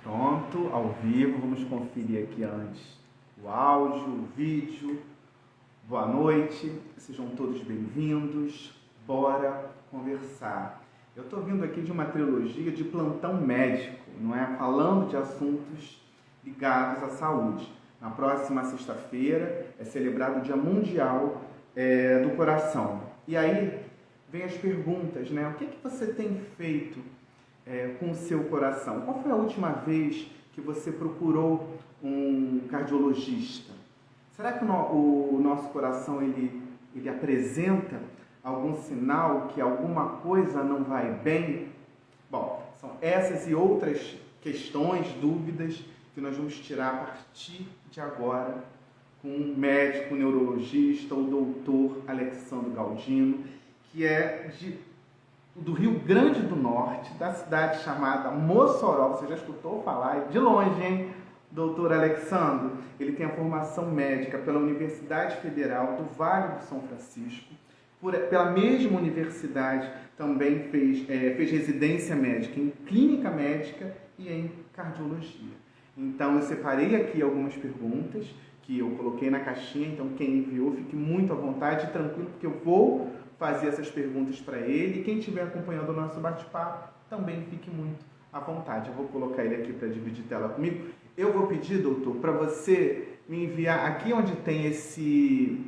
Pronto, ao vivo, vamos conferir aqui antes o áudio, o vídeo. Boa noite, sejam todos bem-vindos. Bora conversar. Eu estou vindo aqui de uma trilogia de plantão médico, não é? Falando de assuntos ligados à saúde. Na próxima sexta-feira é celebrado o Dia Mundial do Coração. E aí vem as perguntas, né? O que você tem feito com o seu coração? Qual foi a última vez que você procurou um cardiologista? Será que o nosso coração ele apresenta algum sinal que alguma coisa não vai bem? Bom, são essas e outras questões, dúvidas que nós vamos tirar a partir de agora com um médico neurologista, o doutor Alexandro Galdino, que é do Rio Grande do Norte, da cidade chamada Mossoró. Você já escutou falar? De longe, hein? Doutor Alexandro, ele tem a formação médica pela Universidade Federal do Vale do São Francisco, pela mesma universidade também fez residência médica em clínica médica e em cardiologia. Então eu separei aqui algumas perguntas que eu coloquei na caixinha, então quem enviou fique muito à vontade e tranquilo, porque eu vou fazer essas perguntas para ele, e quem estiver acompanhando o nosso bate-papo também fique muito à vontade. Eu vou colocar ele aqui para dividir tela comigo. Eu vou pedir, doutor, para você me enviar aqui onde tem esse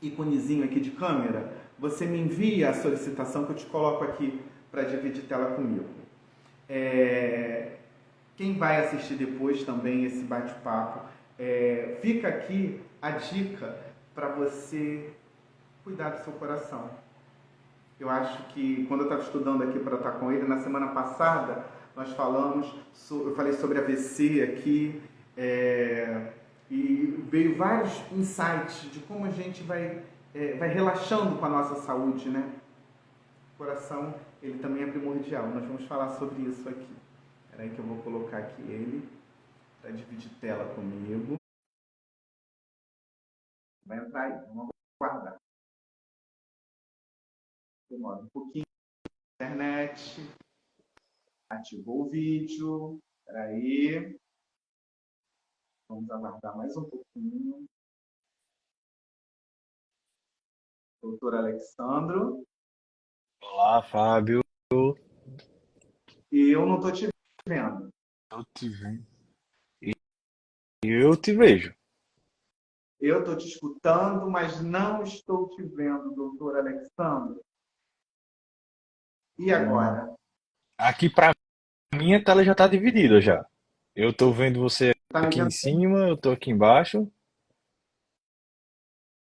iconezinho aqui de câmera, você me envia a solicitação que eu te coloco aqui para dividir tela comigo. Quem vai assistir depois também esse bate-papo, fica aqui a dica para você cuidar do seu coração. Eu acho que quando eu estava estudando aqui para estar com ele, na semana passada, eu falei sobre AVC aqui, e veio vários insights de como a gente vai relaxando com a nossa saúde, né? O coração, ele também é primordial. Nós vamos falar sobre isso aqui. Espera aí que eu vou colocar aqui ele para dividir tela comigo. Vai entrar aí, vamos guardar. Demora um pouquinho. Internet. Ativou o vídeo. Espera aí. Vamos aguardar mais um pouquinho. Doutor Alexandro. Olá, Fábio. Eu não estou te vendo. Eu te vejo. E eu te vejo. Eu estou te escutando, mas não estou te vendo, doutor Alexandro. E Hum, agora? Aqui pra mim a tela já tá dividida já. Eu tô vendo você Está me aqui em vendo? cima, eu tô aqui embaixo.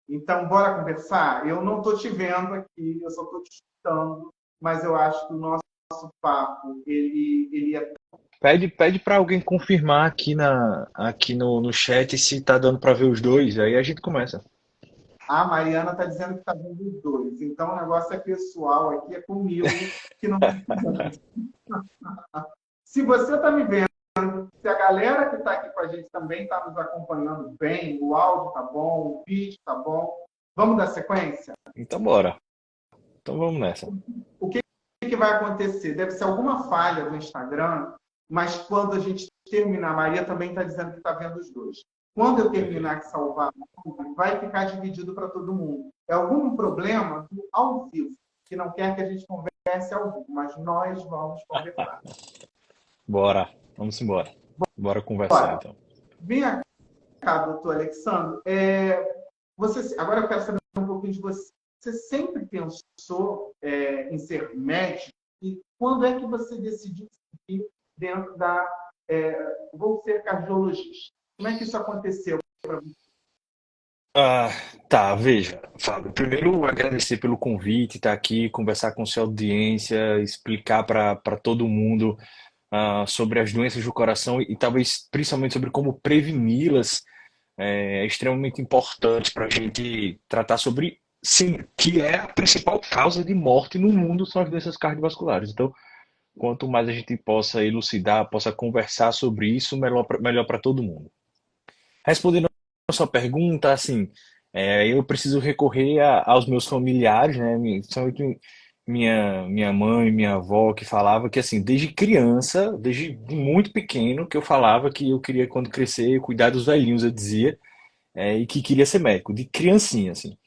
Então, bora conversar? Eu não estou te vendo aqui, eu só estou te escutando, mas eu acho que o nosso papo, ele é... Pede para alguém confirmar aqui no chat se tá dando pra ver os dois, aí a gente começa. A Mariana está dizendo que está vendo os dois. Então, o negócio é pessoal aqui, é comigo, que não está vendo. Se você está me vendo, se a galera que está aqui com a gente também está nos acompanhando bem, o áudio está bom, o vídeo está bom, vamos dar sequência? Então bora. Então vamos nessa. O que vai acontecer? Deve ser alguma falha do Instagram, mas quando a gente terminar, a Maria também está dizendo que está vendo os dois. Quando eu Perfeito. terminar de salvar, vai ficar dividido para todo mundo. É algum problema do ao vivo, que não quer que a gente converse ao vivo, mas nós vamos conversar. Bora. Vamos embora. Bora conversar Olha, então. vem cá, doutor Alexandre. Agora eu quero saber um pouquinho de você. Você sempre pensou em ser médico? E quando é que você decidiu seguir dentro da... vou ser cardiologista? Como é que isso aconteceu para você? Ah, tá, veja, Fábio. Primeiro, agradecer pelo convite, estar aqui, conversar com sua audiência, explicar para todo mundo sobre as doenças do coração e talvez principalmente sobre como preveni-las. É extremamente importante para a gente tratar sobre, sim, que é a principal causa de morte no mundo são as doenças cardiovasculares. Então, quanto mais a gente possa elucidar, possa conversar sobre isso, melhor para todo mundo. Respondendo a sua pergunta, assim, eu preciso recorrer aos meus familiares, né? Principalmente minha mãe, minha avó, que falava que, assim, desde criança, desde muito pequeno, que eu falava que eu queria, quando crescer, cuidar dos velhinhos, eu dizia, e que queria ser médico, de criancinha, assim.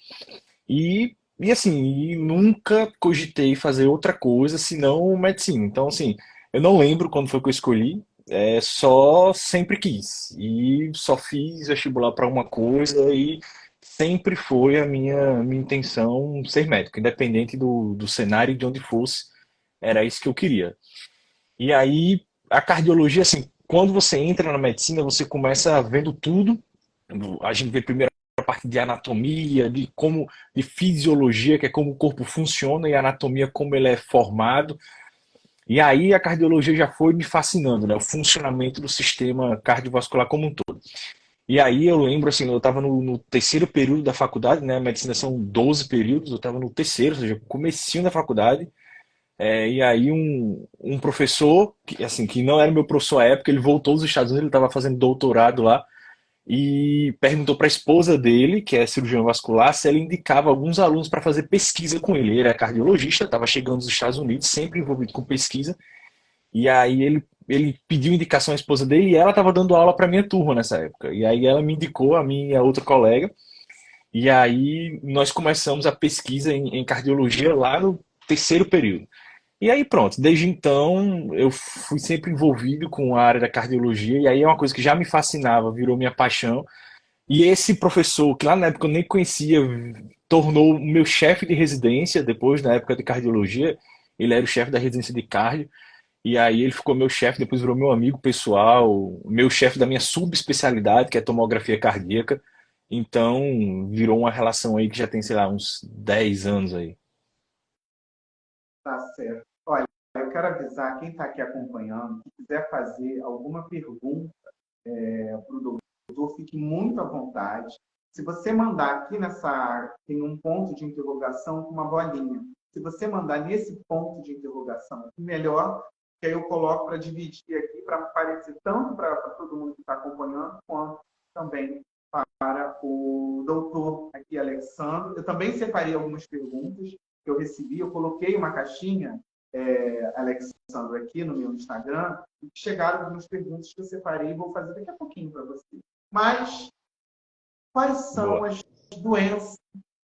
E assim, e nunca cogitei fazer outra coisa senão medicina. Então, assim, eu não lembro quando foi que eu escolhi, só sempre quis. E só fiz vestibular para uma coisa e sempre foi a minha intenção ser médico, independente do cenário e de onde fosse, era isso que eu queria. E aí, a cardiologia, assim, quando você entra na medicina, você começa vendo tudo. A gente vê primeiro a parte de anatomia, de fisiologia, que é como o corpo funciona, e a anatomia, como ele é formado. E aí a cardiologia já foi me fascinando, né? O funcionamento do sistema cardiovascular como um todo. E aí eu lembro, assim, eu estava no terceiro período da faculdade, né? A medicina são 12 períodos, eu estava no terceiro, ou seja, comecinho da faculdade. E aí um professor, que, assim, que não era meu professor à época, ele voltou dos Estados Unidos, ele estava fazendo doutorado lá, e perguntou para a esposa dele, que é cirurgião vascular, se ela indicava alguns alunos para fazer pesquisa com ele. Ele era cardiologista, estava chegando dos Estados Unidos, sempre envolvido com pesquisa, e aí ele pediu indicação à esposa dele e ela estava dando aula para minha turma nessa época. E aí ela me indicou, a mim e a outra colega, e aí nós começamos a pesquisa em cardiologia lá no terceiro período. E aí pronto, desde então eu fui sempre envolvido com a área da cardiologia, e aí é uma coisa que já me fascinava, virou minha paixão. E esse professor, que lá na época eu nem conhecia, tornou o meu chefe de residência, depois na época de cardiologia, ele era o chefe da residência de cardio, e aí ele ficou meu chefe, depois virou meu amigo pessoal, meu chefe da minha subespecialidade, que é tomografia cardíaca. Então, virou uma relação aí que já tem, sei lá, uns 10 anos aí. Tá certo. Olha, eu quero avisar quem está aqui acompanhando, se quiser fazer alguma pergunta para o doutor, fique muito à vontade. Se você mandar aqui nessa, tem um ponto de interrogação com uma bolinha. Se você mandar nesse ponto de interrogação, melhor, que aí eu coloco para dividir aqui, para aparecer tanto para todo mundo que está acompanhando, quanto também para o doutor aqui, Alexandre. Eu também separei algumas perguntas que eu recebi, eu coloquei uma caixinha, Alexandre, aqui no meu Instagram, e chegaram algumas perguntas que eu separei e vou fazer daqui a pouquinho para você. Mas quais são Boa. as doenças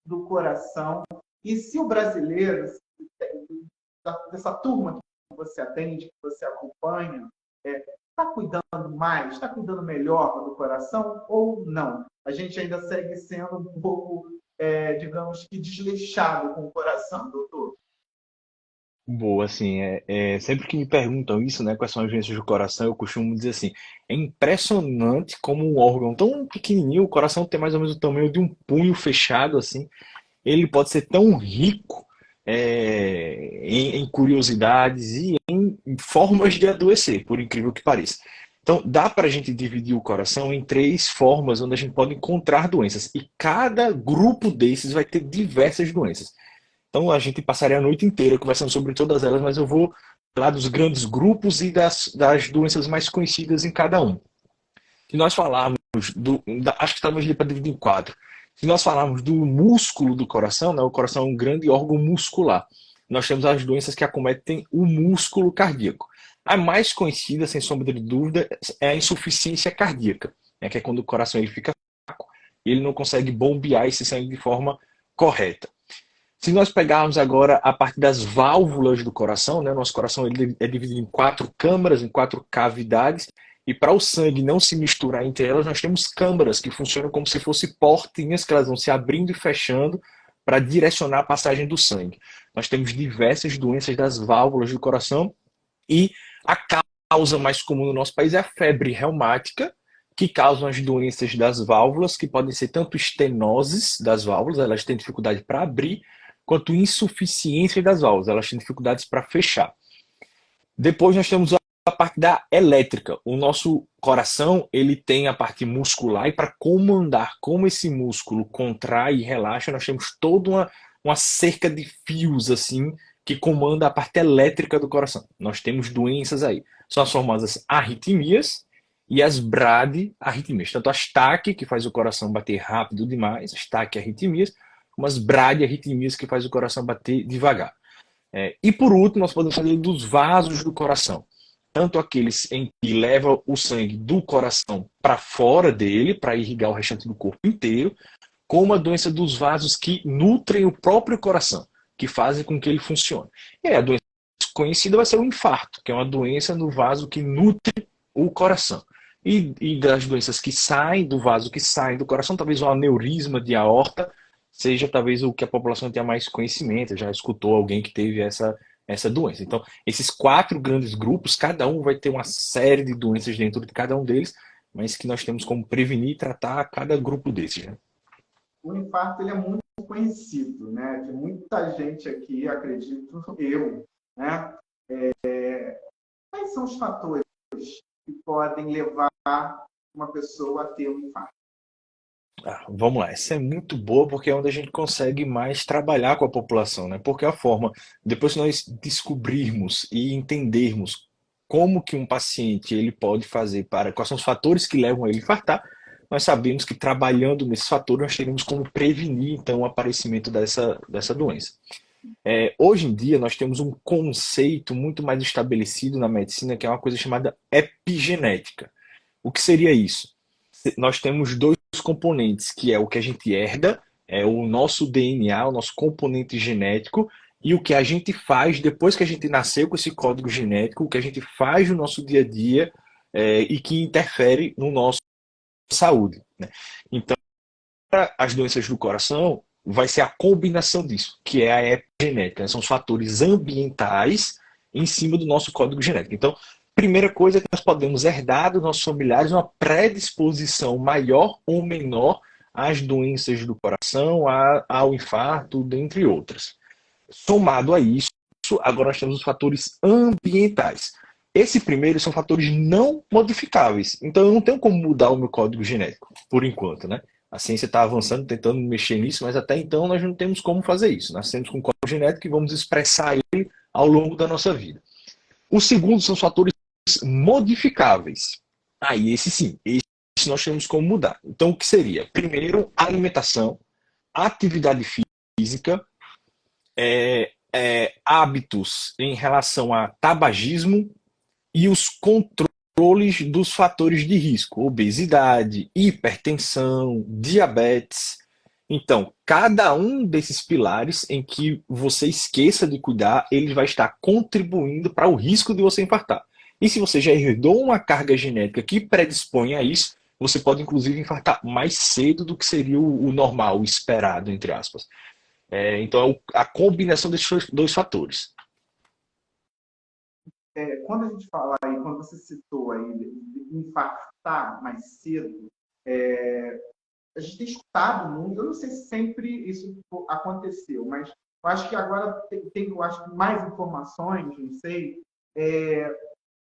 do coração? E se o brasileiro, dessa turma que você atende, que você acompanha, está cuidando mais, está cuidando melhor do coração ou não? A gente ainda segue sendo um pouco, digamos que, desleixado com o coração, doutor. Boa, assim, sempre que me perguntam isso, né, quais são as doenças do coração, eu costumo dizer assim, é impressionante como um órgão tão pequenininho, o coração tem mais ou menos o tamanho de um punho fechado, assim, ele pode ser tão rico em curiosidades e em formas de adoecer, por incrível que pareça. Então, dá para a gente dividir o coração em três formas onde a gente pode encontrar doenças, e cada grupo desses vai ter diversas doenças. Então a gente passaria a noite inteira conversando sobre todas elas, mas eu vou falar dos grandes grupos e das doenças mais conhecidas em cada um. Se nós falarmos acho que estamos ali para dividir em quatro. Se nós falarmos do músculo do coração, né, o coração é um grande órgão muscular. Nós temos as doenças que acometem o músculo cardíaco. A mais conhecida, sem sombra de dúvida, é a insuficiência cardíaca, né, que é quando o coração ele fica fraco e ele não consegue bombear esse sangue de forma correta. Se nós pegarmos agora a parte das válvulas do coração, né, nosso coração ele é dividido em quatro câmaras, em quatro cavidades, e para o sangue não se misturar entre elas, nós temos câmaras que funcionam como se fossem portinhas, que elas vão se abrindo e fechando para direcionar a passagem do sangue. Nós temos diversas doenças das válvulas do coração, e a causa mais comum no nosso país é a febre reumática, que causam as doenças das válvulas, que podem ser tanto estenoses das válvulas, elas têm dificuldade para abrir, quanto insuficiência das válvulas, elas têm dificuldades para fechar. Depois nós temos a parte da elétrica. O nosso coração ele tem a parte muscular, e para comandar como esse músculo contrai e relaxa, nós temos toda uma cerca de fios assim que comanda a parte elétrica do coração. Nós temos doenças aí. São as famosas arritmias e as bradiarritmias. Tanto as TAC, que faz o coração bater rápido demais, as TAC arritmias, como as bradiarritmias, que faz o coração bater devagar. E por último, nós podemos fazer dos vasos do coração. Tanto aqueles em que leva o sangue do coração para fora dele, para irrigar o restante do corpo inteiro, como a doença dos vasos que nutrem o próprio coração, que fazem com que ele funcione. E aí, a doença conhecida vai ser o infarto, que é uma doença no vaso que nutre o coração. E das doenças que saem do vaso, que saem do coração, talvez o aneurisma de aorta seja talvez o que a população tenha mais conhecimento, já escutou alguém que teve essa doença. Então, esses quatro grandes grupos, cada um vai ter uma série de doenças dentro de cada um deles, mas que nós temos como prevenir e tratar cada grupo desses, né? O infarto ele é muito conhecido, né? De muita gente aqui, acredito eu, né? Quais são os fatores que podem levar uma pessoa a ter um infarto? Vamos lá, essa é muito boa porque é onde a gente consegue mais trabalhar com a população, né? Porque a forma, depois que nós descobrirmos e entendermos como que um paciente ele pode fazer para, quais são os fatores que levam ele a infartar, nós sabemos que trabalhando nesses fatores nós teremos como prevenir então o aparecimento dessa doença. Hoje em dia nós temos um conceito muito mais estabelecido na medicina que é uma coisa chamada epigenética. O que seria isso? Nós temos dois componentes, que é o que a gente herda, é o nosso DNA, o nosso componente genético, e o que a gente faz depois que a gente nasceu com esse código genético, o que a gente faz no nosso dia a dia e que interfere no nosso saúde. Né? Então, as doenças do coração vai ser a combinação disso, que é a epigenética. Né? São os fatores ambientais em cima do nosso código genético. Então, primeira coisa é que nós podemos herdar dos nossos familiares uma predisposição maior ou menor às doenças do coração, ao infarto, dentre outras. Somado a isso, agora nós temos os fatores ambientais. Esse primeiro são fatores não modificáveis. Então eu não tenho como mudar o meu código genético, por enquanto, né? A ciência está avançando, tentando mexer nisso, mas até então nós não temos como fazer isso. Nós temos com um código genético e vamos expressar ele ao longo da nossa vida. O segundo são os fatores modificáveis. Aí, esse sim, esse nós temos como mudar. Então, o que seria? Primeiro, alimentação, atividade física, hábitos em relação a tabagismo e os controles dos fatores de risco, obesidade, hipertensão, diabetes. Então, cada um desses pilares em que você esqueça de cuidar, ele vai estar contribuindo para o risco de você infartar. E se você já herdou uma carga genética que predispõe a isso, você pode inclusive infartar mais cedo do que seria o normal, o esperado, entre aspas. Então, é a combinação desses dois fatores. Quando a gente fala aí, quando você citou aí de infartar mais cedo, a gente tem escutado muito, eu não sei se sempre isso aconteceu, mas eu acho que agora tem eu acho que mais informações, não sei, é,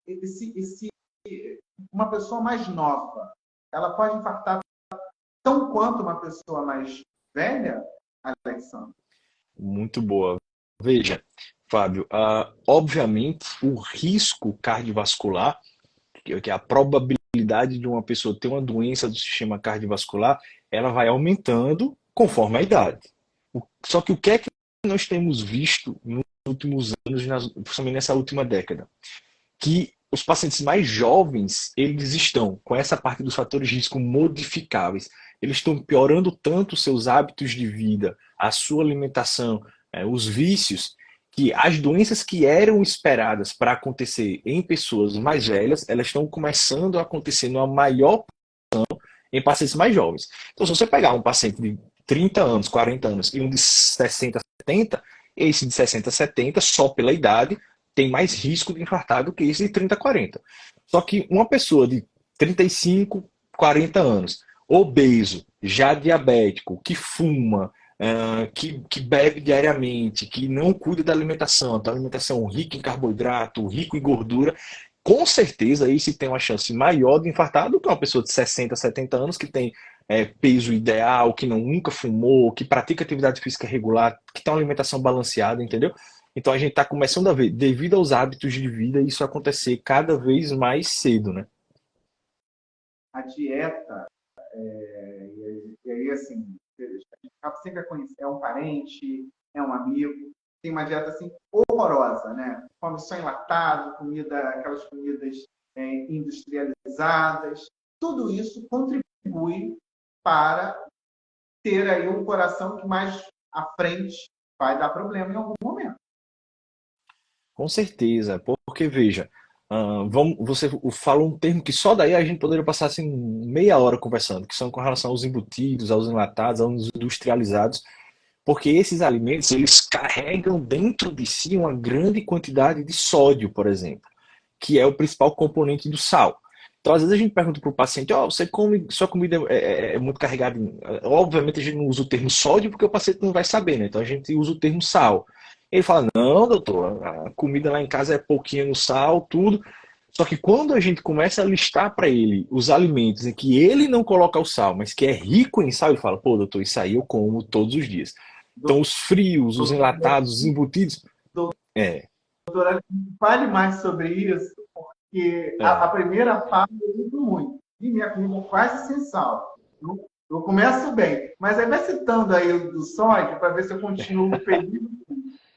esse, uma pessoa mais nova, ela pode infartar tão quanto uma pessoa mais velha, Alexandre? Muito boa. Veja, Fábio, obviamente o risco cardiovascular, que é a probabilidade de uma pessoa ter uma doença do sistema cardiovascular, ela vai aumentando conforme a idade. Só que o que é que nós temos visto nos últimos anos, principalmente nessa última década? Que os pacientes mais jovens, eles estão com essa parte dos fatores de risco modificáveis. Eles estão piorando tanto os seus hábitos de vida, a sua alimentação, os vícios, que as doenças que eram esperadas para acontecer em pessoas mais velhas, elas estão começando a acontecer numa maior em pacientes mais jovens. Então, se você pegar um paciente de 30 anos, 40 anos e um de 60, 70, esse de 60, 70, só pela idade, tem mais risco de infartar do que esse de 30, 40. Só que uma pessoa de 35, 40 anos, obeso, já diabético, que fuma, que bebe diariamente, que não cuida da alimentação, da alimentação rica em carboidrato, rico em gordura, com certeza aí se tem uma chance maior de infartar do que uma pessoa de 60, 70 anos que tem peso ideal, que nunca fumou, que pratica atividade física regular, que tem uma alimentação balanceada, entendeu? Então a gente está começando a ver, devido aos hábitos de vida, isso acontecer cada vez mais cedo, né? A dieta, e aí assim, a gente acaba sempre a conhecer, é um parente, é um amigo, tem uma dieta assim horrorosa, né? Come só enlatado, aquelas comidas industrializadas. Tudo isso contribui para ter aí um coração que mais à frente vai dar problema em algum momento. Com certeza, porque veja, você falou um termo que só daí a gente poderia passar assim meia hora conversando, que são com relação aos embutidos, aos enlatados, aos industrializados, porque esses alimentos eles carregam dentro de si uma grande quantidade de sódio, por exemplo, que é o principal componente do sal. Então, às vezes a gente pergunta para o paciente, ó, você come, sua comida é muito carregada em... Obviamente a gente não usa o termo sódio porque o paciente não vai saber, né? Então a gente usa o termo sal. Ele fala, não, doutor, a comida lá em casa é pouquinho no sal, tudo. Só que quando a gente começa a listar para ele os alimentos em que ele não coloca o sal, mas que é rico em sal, ele fala, pô, doutor, isso aí eu como todos os dias. Então os frios, os enlatados, os embutidos, é, Doutora, fale mais sobre isso, porque a é. primeira fala eu uso muito. E minha comida é quase sem sal. Eu começo bem, mas aí vai citando aí o do sódio para ver se eu continuo feliz.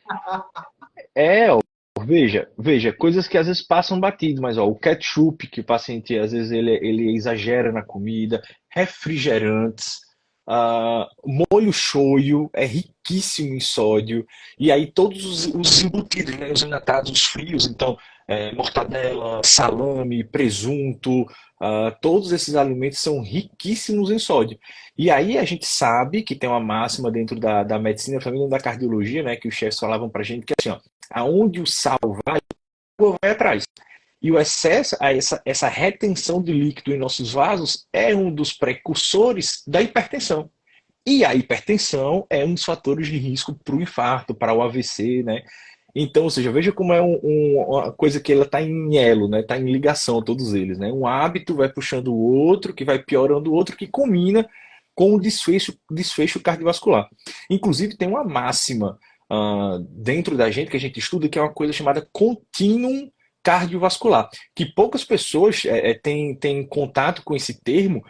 Ó, veja, coisas que às vezes passam batido, mas ó, o ketchup que o paciente às vezes ele exagera na comida, refrigerantes, molho shoyu é riquíssimo em sódio, e aí todos os embutidos, né, os enlatados, os frios, então mortadela, salame, presunto, todos esses alimentos são riquíssimos em sódio. E aí a gente sabe que tem uma máxima dentro da medicina, também da cardiologia, né, que os chefes falavam pra gente que é assim, ó, aonde o sal vai, a água vai atrás. E o excesso, essa retenção de líquido em nossos vasos é um dos precursores da hipertensão. E a hipertensão é um dos fatores de risco para o infarto, para o AVC, né? Então, ou seja, veja como é uma coisa que ela está em elo, né? Está em ligação, todos eles, né? Um hábito vai puxando o outro, que vai piorando o outro, que combina com o desfecho cardiovascular. Inclusive, tem uma máxima dentro da gente que a gente estuda que é uma coisa chamada contínuo cardiovascular, que poucas pessoas têm contato com esse termo,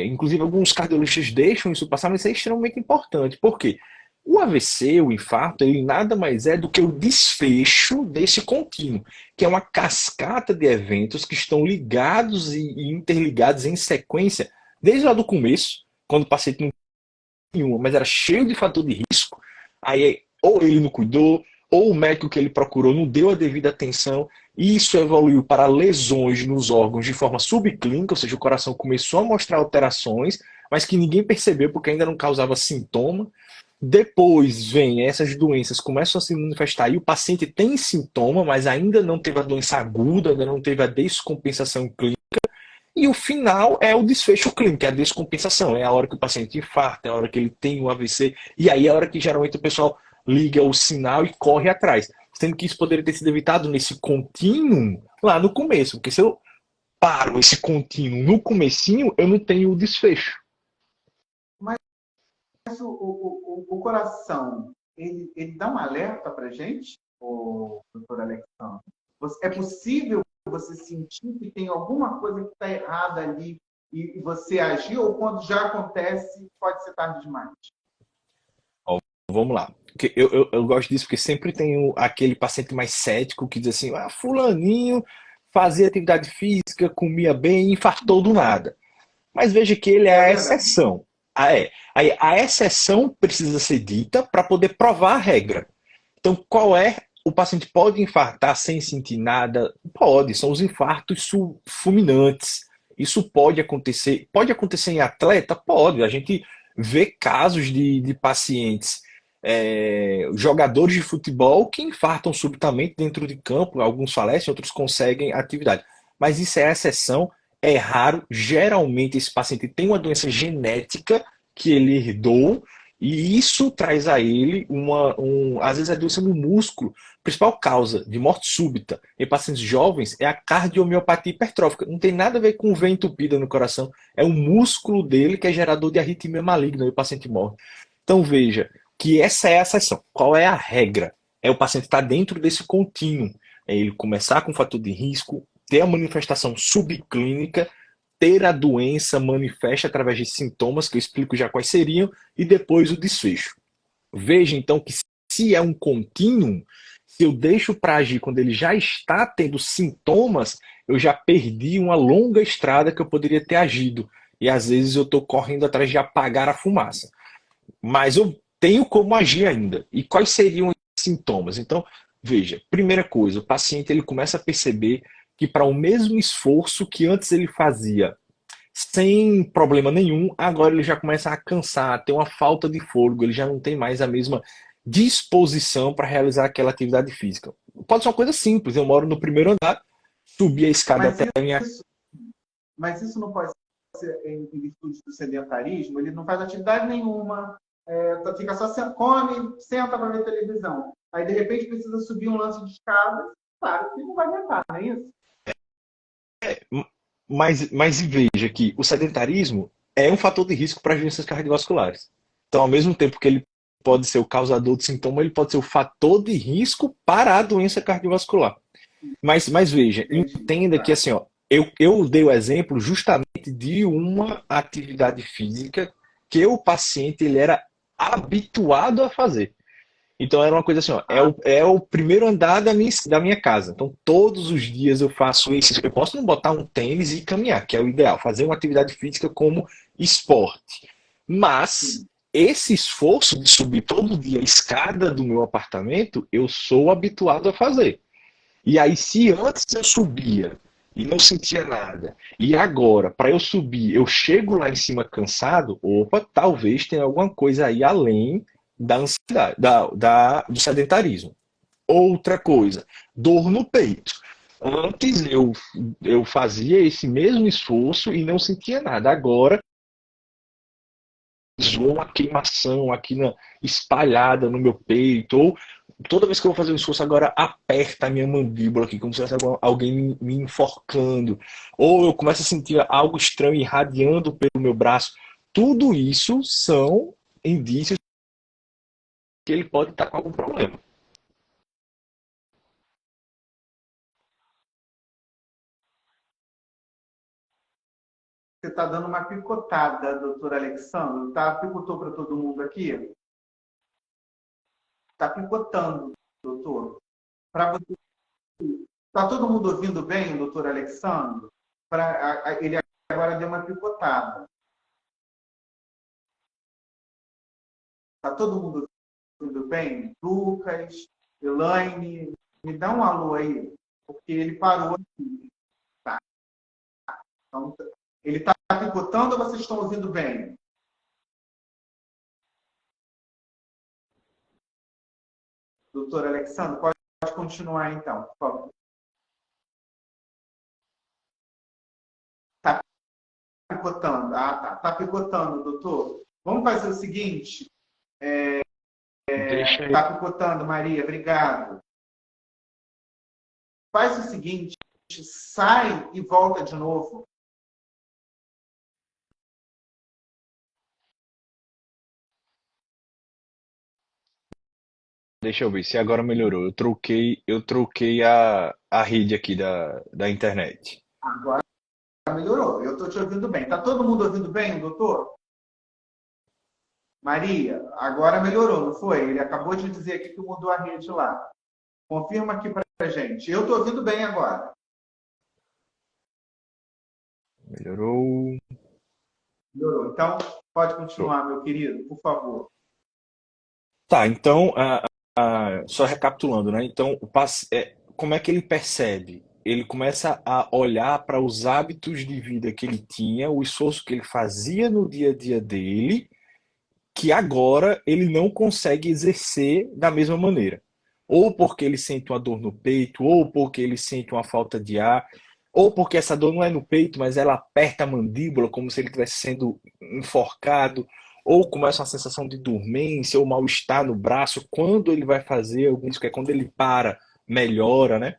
inclusive alguns cardiologistas deixam isso passar, mas isso é extremamente importante. Por quê? O AVC, o infarto, ele nada mais é do que o desfecho desse contínuo, que é uma cascata de eventos que estão ligados e interligados em sequência, desde lá do começo, quando o paciente não tinha nenhuma, mas era cheio de fator de risco, aí ou ele não cuidou, ou o médico que ele procurou não deu a devida atenção, e isso evoluiu para lesões nos órgãos de forma subclínica, ou seja, o coração começou a mostrar alterações, mas que ninguém percebeu porque ainda não causava sintoma. Depois vem essas doenças começam a se manifestar e o paciente tem sintoma, mas ainda não teve a doença aguda, ainda não teve a descompensação clínica. E o final é o desfecho clínico, é a descompensação. É a hora que o paciente infarta, é a hora que ele tem um AVC, e aí é a hora que geralmente o pessoal liga o sinal e corre atrás. Sendo que isso poderia ter sido evitado nesse contínuo lá no começo, porque se eu paro esse contínuo no comecinho, eu não tenho o desfecho. Mas o coração, ele dá um alerta para a gente, o doutor Alexandre? É possível você sentir que tem alguma coisa que está errada ali e você agir, ou quando já acontece, pode ser tarde demais? Ó, vamos lá. Eu gosto disso porque sempre tem aquele paciente mais cético que diz assim: fulaninho fazia atividade física, comia bem e infartou do nada. Mas veja que ele é É a verdade. exceção. Aí, a exceção precisa ser dita para poder provar a regra. Então, qual é? O paciente pode infartar sem sentir nada? Pode, são os infartos fulminantes. Isso pode acontecer em atleta? Pode. A gente vê casos de pacientes, jogadores de futebol que infartam subitamente dentro de campo, alguns falecem, outros conseguem atividade. Mas isso é exceção, é raro. Geralmente esse paciente tem uma doença genética que ele herdou e isso traz a ele às vezes a doença no músculo. A principal causa de morte súbita em pacientes jovens é a cardiomiopatia hipertrófica. Não tem nada a ver com veia entupida no coração. É o músculo dele que é gerador de arritmia maligna e o paciente morre. Então veja que essa é a exceção. Qual é a regra? É o paciente estar dentro desse contínuo. É ele começar com fator de risco, ter a manifestação subclínica, ter a doença manifesta através de sintomas, que eu explico já quais seriam, e depois o desfecho. Veja então que se é um contínuo, se eu deixo para agir quando ele já está tendo sintomas, eu já perdi uma longa estrada que eu poderia ter agido. E às vezes eu estou correndo atrás de apagar a fumaça. Mas eu tenho como agir ainda. E quais seriam os sintomas? Então, veja, primeira coisa, o paciente ele começa a perceber que para o mesmo esforço que antes ele fazia sem problema nenhum, agora ele já começa a cansar, a ter uma falta de fôlego, ele já não tem mais a mesma disposição para realizar aquela atividade física. Pode ser uma coisa simples, eu moro no primeiro andar, subi a escada Mas até a minha. isso, mas isso não pode ser em virtude do sedentarismo, ele não faz atividade nenhuma, fica só come, senta para ver televisão. Aí, de repente, precisa subir um lance de escada, claro que não vai aguentar, não é isso? Mas veja que o sedentarismo é um fator de risco para as doenças cardiovasculares. Então, ao mesmo tempo que ele pode ser o causador de sintoma, ele pode ser o fator de risco para a doença cardiovascular. Mas veja, Entendi. entenda que Tá. assim, ó, eu dei o exemplo justamente de uma atividade física que o paciente ele era habituado a fazer. Então era uma coisa assim, ó, Ah, é o primeiro andar da minha casa. Então todos os dias eu faço isso. Eu posso não botar um tênis e caminhar, que é o ideal, fazer uma atividade física como esporte. Mas sim. esse esforço de subir todo dia a escada do meu apartamento, eu sou habituado a fazer. E aí, se antes eu subia e não sentia nada, e agora, para eu subir, eu chego lá em cima cansado, opa, talvez tenha alguma coisa aí além da ansiedade, do sedentarismo. Outra coisa, dor no peito. Antes eu fazia esse mesmo esforço e não sentia nada. Agora, uma queimação aqui espalhada no meu peito, ou toda vez que eu vou fazer um esforço agora aperta a minha mandíbula aqui, como se tivesse alguém me enforcando, ou eu começo a sentir algo estranho irradiando pelo meu braço. Tudo isso são indícios que ele pode estar com algum problema. Você está dando uma picotada, doutor Alexandre. Tá? Picotou para todo mundo aqui? Está picotando, doutor. Para você, está todo mundo ouvindo bem, doutor Alexandre? Ele agora deu uma picotada. Está todo mundo ouvindo bem? Lucas, Elaine, me dá um alô aí, porque ele parou aqui. Tá. Então, ele está picotando ou vocês estão ouvindo bem? Doutor Alexandre, pode continuar então, por favor. Está picotando. Ah, tá. Está picotando, doutor. Vamos fazer o seguinte. Deixa Está picotando, Maria, obrigado. Faz o seguinte, sai e volta de novo. Deixa eu ver se agora melhorou. Eu troquei a rede aqui da internet. Agora melhorou. Eu estou te ouvindo bem. Está todo mundo ouvindo bem, doutor? Maria, agora melhorou, não foi? Ele acabou de dizer aqui que mudou a rede lá. Confirma aqui para a gente. Eu estou ouvindo bem agora. Melhorou. Melhorou. Então, pode continuar, meu querido, por favor. Tá, então, só recapitulando, né? Então, como é que ele percebe? Ele começa a olhar para os hábitos de vida que ele tinha, o esforço que ele fazia no dia a dia dele, que agora ele não consegue exercer da mesma maneira. Ou porque ele sente uma dor no peito, ou porque ele sente uma falta de ar, ou porque essa dor não é no peito, mas ela aperta a mandíbula como se ele estivesse sendo enforcado, ou começa uma sensação de dormência ou mal-estar no braço quando ele vai fazer algum isso, que é quando ele para, melhora, né?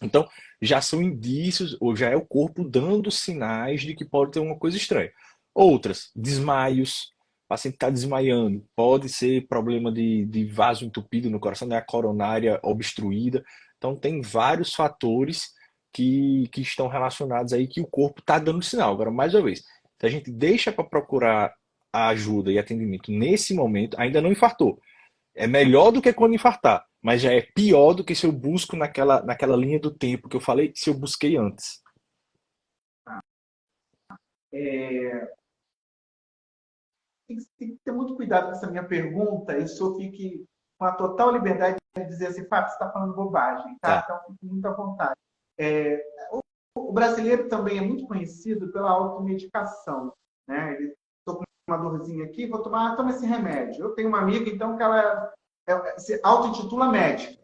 Então, já são indícios, ou já é o corpo dando sinais de que pode ter uma coisa estranha. Outras, desmaios, o paciente está desmaiando, pode ser problema de vaso entupido no coração, né? A coronária obstruída. Então, tem vários fatores que estão relacionados aí que o corpo está dando sinal. Agora, mais uma vez, se a gente deixa para procurar a ajuda e atendimento nesse momento, ainda não infartou, É melhor do que quando infartar, mas já é pior do que se eu busco naquela linha do tempo que eu falei, se eu busquei antes. É, tem que ter muito cuidado com essa minha pergunta, e o senhor fique com a total liberdade de dizer assim, Fábio, você está falando bobagem, tá? Tá. Então, fique muito à vontade. É, o brasileiro também é muito conhecido pela automedicação, né? Ele, estou com uma dorzinha aqui, vou tomar, toma esse remédio. Eu tenho uma amiga, então, que ela se auto-intitula médica.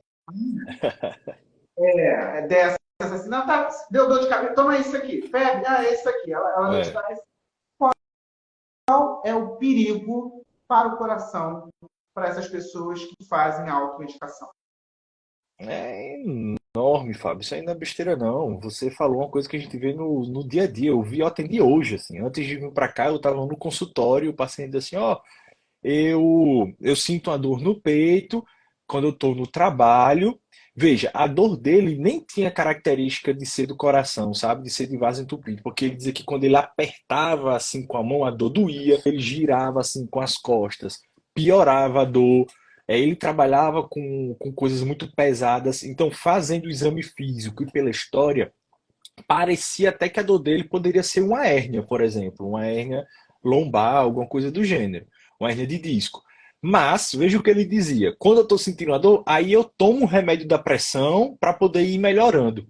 É dessas assim, não, tá, deu dor de cabeça, toma isso aqui, febre, é isso aqui. Ela não te É. dá esse. Qual é o perigo para o coração para essas pessoas que fazem a automedicação? É enorme, Fábio. Isso aí não é besteira, não. Você falou uma coisa que a gente vê no dia a dia. Eu atendi hoje, assim. Antes de vir para cá, eu estava no consultório, o paciente disse assim, ó, eu sinto uma dor no peito quando eu estou no trabalho. Veja, a dor dele nem tinha característica de ser do coração, sabe? De ser de vaso entupido. Porque ele dizia que quando ele apertava assim com a mão, a dor doía. Ele girava assim com as costas, piorava a dor. Ele trabalhava com coisas muito pesadas. Então, fazendo o exame físico e pela história, parecia até que a dor dele poderia ser uma hérnia, por exemplo, uma hérnia lombar, alguma coisa do gênero, uma hérnia de disco. Mas, veja o que ele dizia: quando eu estou sentindo a dor, aí eu tomo um remédio da pressão para poder ir melhorando.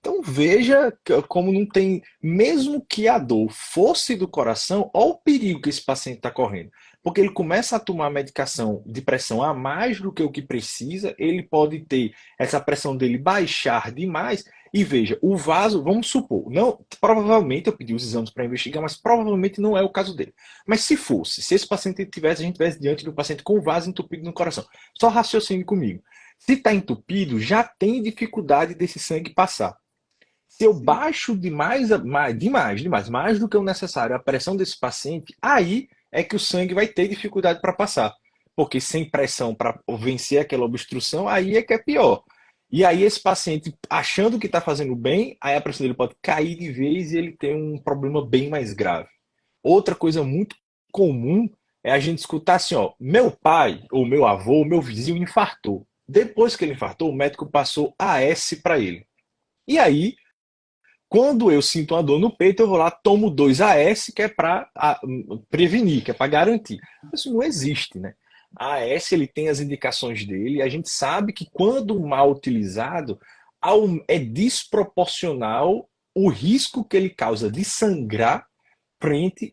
Então veja como não tem, mesmo que a dor fosse do coração, olha o perigo que esse paciente está correndo. Porque ele começa a tomar medicação de pressão a mais do que o que precisa, ele pode ter essa pressão dele baixar demais. E veja, o vaso, vamos supor, não, provavelmente eu pedi os exames para investigar, mas provavelmente não é o caso dele. Mas se fosse, se esse paciente tivesse, a gente tivesse diante do paciente com o vaso entupido no coração, só raciocine comigo. Se está entupido, já tem dificuldade desse sangue passar. Se eu Sim. baixo demais, mais do que o necessário, a pressão desse paciente, aí é que o sangue vai ter dificuldade para passar. Porque sem pressão para vencer aquela obstrução, aí é que é pior. E aí esse paciente, achando que está fazendo bem, aí a pressão dele pode cair de vez e ele tem um problema bem mais grave. Outra coisa muito comum é a gente escutar assim, ó, meu pai, ou meu avô, ou meu vizinho infartou. Depois que ele infartou, o médico passou AS para ele. E aí, quando eu sinto uma dor no peito, eu vou lá, tomo 2 AS, que é para prevenir, que é para garantir. Isso não existe, né? A AS ele tem as indicações dele, e a gente sabe que quando mal utilizado, é desproporcional o risco que ele causa de sangrar frente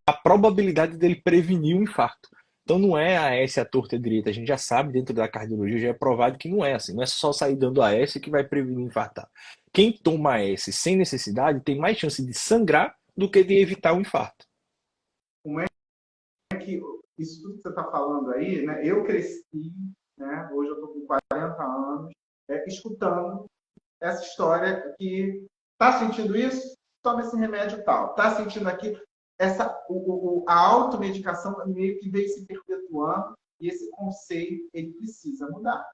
à probabilidade dele prevenir o infarto. Então não é a AS à torta direita, a gente já sabe dentro da cardiologia, já é provado que não é assim, não é só sair dando AS que vai prevenir infartar. Quem toma AS sem necessidade tem mais chance de sangrar do que de evitar o infarto. Como é que isso tudo que você está falando aí, né? Eu cresci, né? Hoje eu estou com 40 anos, escutando essa história que está sentindo isso, toma esse remédio tal. Está sentindo aqui, a automedicação meio que veio se perpetuando e esse conceito ele precisa mudar.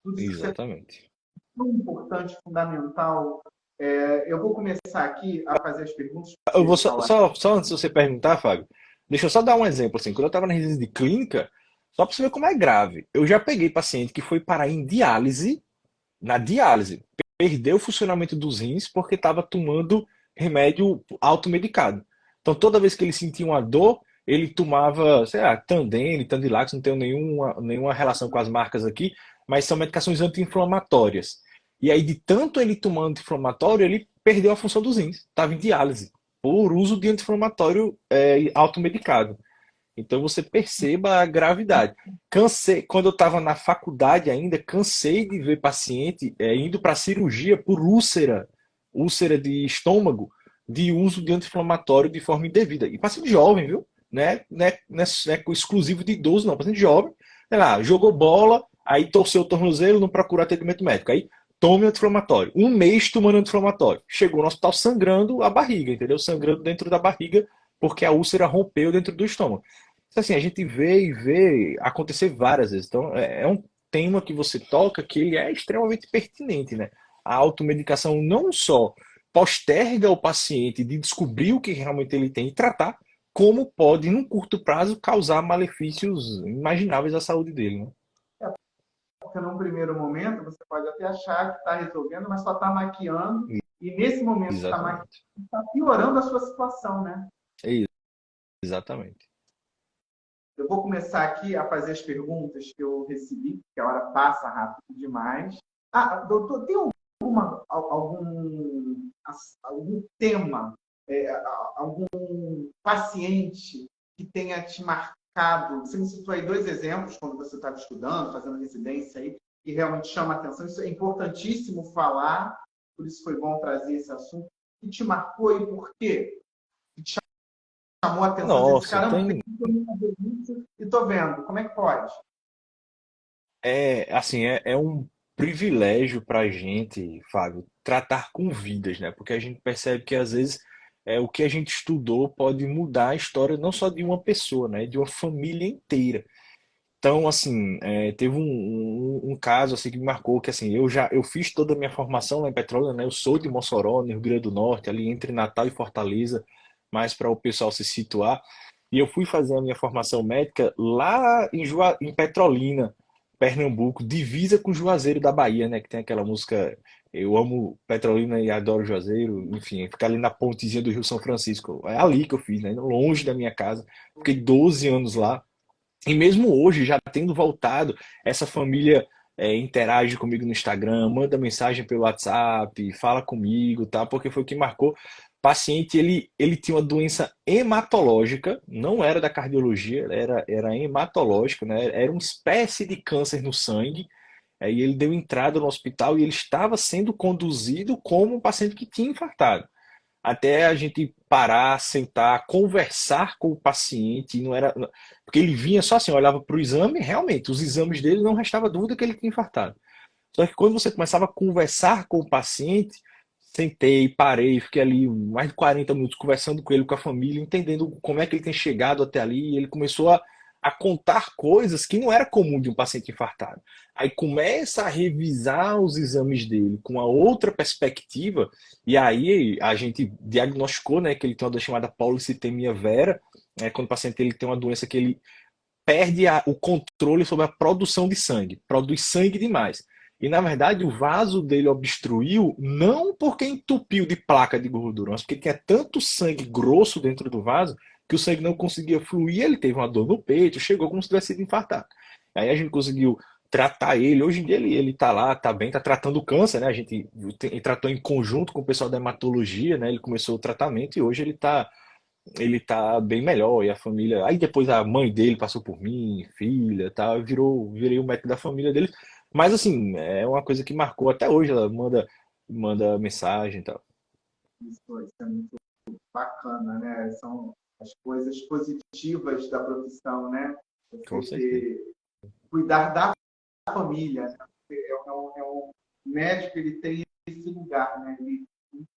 Tudo isso que você Exatamente. muito importante, fundamental. Eu vou começar aqui a fazer as perguntas. Eu vou só antes de você perguntar, Fábio, deixa eu só dar um exemplo. Assim, quando eu estava na residência de clínica, só para você ver como é grave, eu já peguei paciente que foi parar em diálise, na diálise, perdeu o funcionamento dos rins porque estava tomando remédio automedicado. Então, toda vez que ele sentia uma dor, ele tomava, sei lá, Tandem, Tandilax, não tenho nenhuma relação com as marcas aqui, mas são medicações anti-inflamatórias. E aí, de tanto ele tomar anti-inflamatório, ele perdeu a função dos rins, estava em diálise, por uso de anti-inflamatório automedicado. Então você perceba a gravidade. Cansei, quando eu estava na faculdade ainda, cansei de ver paciente indo para cirurgia por úlcera de estômago, de uso de anti-inflamatório de forma indevida. E paciente jovem, viu? Não é exclusivo de idoso, não. Paciente jovem, sei lá, jogou bola, aí torceu o tornozelo, não procurou atendimento médico. Aí tome anti-inflamatório. Um mês tomando anti-inflamatório. Chegou no hospital sangrando a barriga, entendeu? Sangrando dentro da barriga, porque a úlcera rompeu dentro do estômago. Então, assim, a gente vê e vê acontecer várias vezes. Então, é um tema que você toca que ele é extremamente pertinente, né? A automedicação não só posterga o paciente de descobrir o que realmente ele tem e tratar, como pode, num curto prazo, causar malefícios imagináveis à saúde dele, né? porque num primeiro momento você pode até achar que está resolvendo, mas só está maquiando, e nesse momento que está maquiando, Exatamente. está piorando a sua situação, né? É isso, exatamente. Eu vou começar aqui a fazer as perguntas que eu recebi, porque a hora passa rápido demais. Doutor, tem algum tema, algum paciente que tenha te marcado? Você me citou aí 2 exemplos, quando você estava estudando, fazendo residência aí, que realmente chama a atenção. Isso é importantíssimo falar, por isso foi bom trazer esse assunto. Que te marcou e por quê? Que te chamou a atenção, dizer, Nossa, caramba, tem tem. que fazer isso e estou vendo. Como é que pode? Assim, é um privilégio para a gente, Fábio, tratar com vidas, né? Porque a gente percebe que às vezes o que a gente estudou pode mudar a história não só de uma pessoa, né? De uma família inteira. Então, assim, teve um caso assim que me marcou que assim, eu fiz toda a minha formação lá em Petrolina, né? Eu sou de Mossoró, no Rio Grande do Norte, ali entre Natal e Fortaleza, mais para o pessoal se situar. E eu fui fazer a minha formação médica lá em Petrolina, Pernambuco, divisa com Juazeiro da Bahia, né? Que tem aquela música Eu amo Petrolina e adoro Juazeiro, enfim, ficar ali na pontezinha do Rio São Francisco. É ali que eu fiz, né? Longe da minha casa. Fiquei 12 anos lá. E mesmo hoje, já tendo voltado, essa família interage comigo no Instagram, manda mensagem pelo WhatsApp, fala comigo, tá? Porque foi o que marcou. O paciente, ele tinha uma doença hematológica, não era da cardiologia, era hematológica, né? Era uma espécie de câncer no sangue. Aí ele deu entrada no hospital e ele estava sendo conduzido como um paciente que tinha infartado até a gente parar, sentar, conversar com o paciente, não era, porque ele vinha só assim, olhava para o exame, realmente, os exames dele não restava dúvida que ele tinha infartado. Só que quando você começava a conversar com o paciente, sentei, parei, fiquei ali mais de 40 minutos conversando com ele, com a família, entendendo como é que ele tem chegado até ali, e ele começou a contar coisas que não era comum de um paciente infartado. Aí começa a revisar os exames dele com uma outra perspectiva, e aí a gente diagnosticou, né, que ele tem uma doença chamada policitemia vera, né, quando o paciente ele tem uma doença que ele perde o controle sobre a produção de sangue, produz sangue demais. E na verdade o vaso dele obstruiu não porque entupiu de placa de gordura, mas porque tinha tanto sangue grosso dentro do vaso que o sangue não conseguia fluir, ele teve uma dor no peito, chegou como se tivesse sido infartado. Aí a gente conseguiu tratar ele, hoje em dia ele tá lá, tá bem, tá tratando o câncer, né? A gente tratou em conjunto com o pessoal da hematologia, né? Ele começou o tratamento e hoje ele tá bem melhor, e a família. Aí depois a mãe dele passou por mim, filha, tá, virei o médico da família dele. Mas assim, é uma coisa que marcou até hoje, ela manda mensagem e tal. Isso é muito bacana, né? São as coisas positivas da profissão, né? Com Você certeza. cuidar da família, né? É um médico, ele tem esse lugar, né? Ele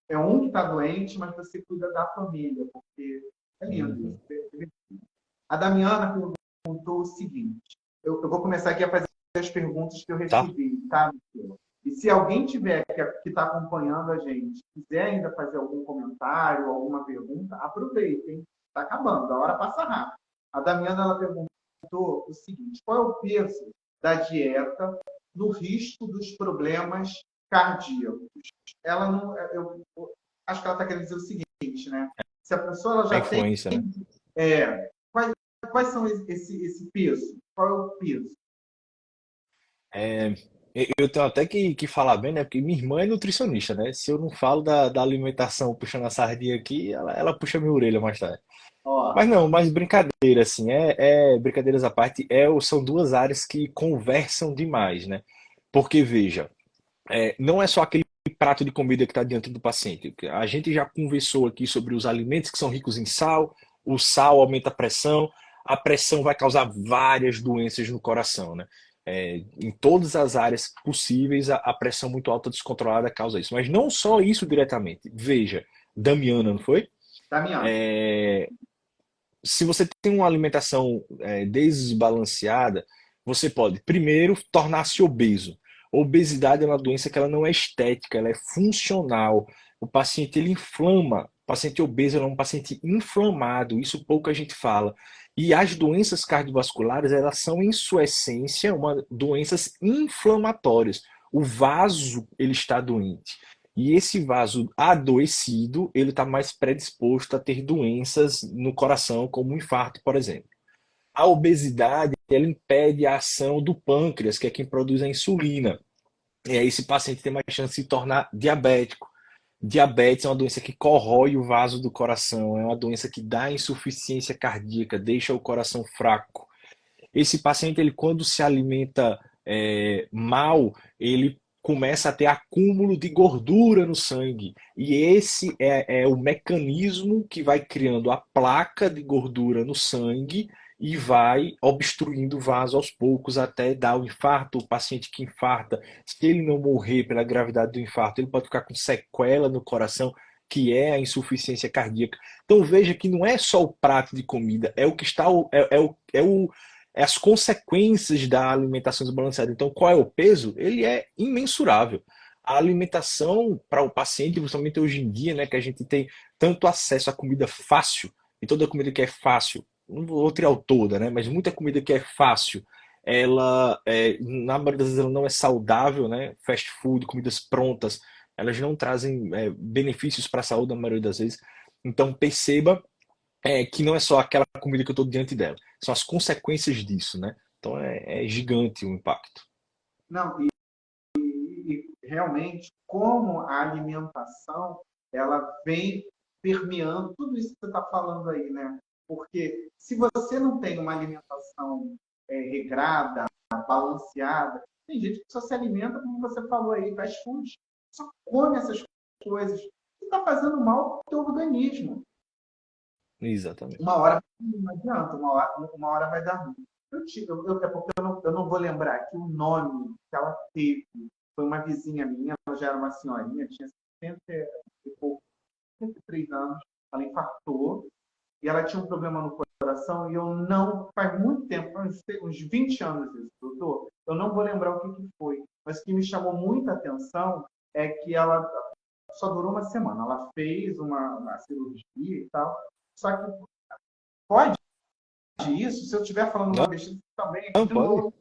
é um que está doente, mas você cuida da família, porque é lindo Uhum. isso. A Damiana perguntou o seguinte: eu vou começar aqui a fazer as perguntas que eu Tá? recebi, tá, Michel? E se alguém tiver que está acompanhando a gente, quiser ainda fazer algum comentário, alguma pergunta, aproveitem. Está acabando, a hora passa rápido. A Damiana ela perguntou o seguinte: qual é o peso da dieta no risco dos problemas cardíacos? Ela não, eu acho que ela está querendo dizer o seguinte, né? Se a pessoa ela A já tem, influência, né? quais, quais são esse peso? Qual é o peso? É, eu tenho até que falar bem, né? Porque minha irmã é nutricionista, né? Se eu não falo da alimentação puxando a sardinha aqui, ela puxa minha orelha mais tarde. Ó, Mas não, mais brincadeira, assim, brincadeiras à parte, são duas áreas que conversam demais, né? Porque, veja, não é só aquele prato de comida que está diante do paciente. A gente já conversou aqui sobre os alimentos que são ricos em sal, o sal aumenta a pressão vai causar várias doenças no coração, né? Em todas as áreas possíveis, a pressão muito alta descontrolada causa isso. Mas não só isso diretamente. Veja, Damiana, não foi? Damiana. Se você tem uma alimentação desbalanceada, você pode, primeiro, tornar-se obeso. Obesidade é uma doença que ela não é estética, ela é funcional. O paciente ele inflama paciente obeso ele é um paciente inflamado, isso pouco a gente fala. E as doenças cardiovasculares, elas são, em sua essência, doenças inflamatórias. O vaso, ele está doente. E esse vaso adoecido, ele está mais predisposto a ter doenças no coração, como um infarto, por exemplo. A obesidade, ela impede a ação do pâncreas, que é quem produz a insulina. E aí esse paciente tem mais chance de se tornar diabético. Diabetes é uma doença que corrói o vaso do coração, é uma doença que dá insuficiência cardíaca, deixa o coração fraco. Esse paciente, ele quando se alimenta mal, ele começa a ter acúmulo de gordura no sangue. E esse é o mecanismo que vai criando a placa de gordura no sangue e vai obstruindo o vaso aos poucos até dar o infarto. O paciente que infarta, se ele não morrer pela gravidade do infarto, ele pode ficar com sequela no coração, que é a insuficiência cardíaca. Então veja que não é só o prato de comida, é o que está as consequências da alimentação desbalanceada. Então, qual é o peso? Ele é imensurável. A alimentação para o paciente, principalmente hoje em dia, né, que a gente tem tanto acesso à comida fácil, e toda comida que é fácil, não vou tirar toda, né, mas muita comida que é fácil, ela, na maioria das vezes, ela não é saudável, né? Fast food, comidas prontas, elas não trazem benefícios para a saúde na maioria das vezes. Então, perceba que não é só aquela comida que eu estou diante dela, são as consequências disso, né? Então é gigante o impacto. Não, e realmente como a alimentação ela vem permeando tudo isso que você está falando aí, né? Porque se você não tem uma alimentação regrada, balanceada, tem gente que só se alimenta, como você falou aí, fast food, só come essas coisas e está fazendo mal para o teu organismo. Exatamente. Uma hora não adianta, uma hora vai dar ruim. É porque eu não vou lembrar que o nome que ela teve foi uma vizinha minha, ela já era uma senhorinha, tinha 63 anos, ela infartou e ela tinha um problema no coração e eu não, faz muito tempo, uns 20 anos isso, doutor, eu não vou lembrar o que foi, mas o que me chamou muita atenção é que ela só durou uma semana, ela fez uma cirurgia e tal, só que pode isso, se eu estiver falando Não, uma besteira também, não de pode. novo,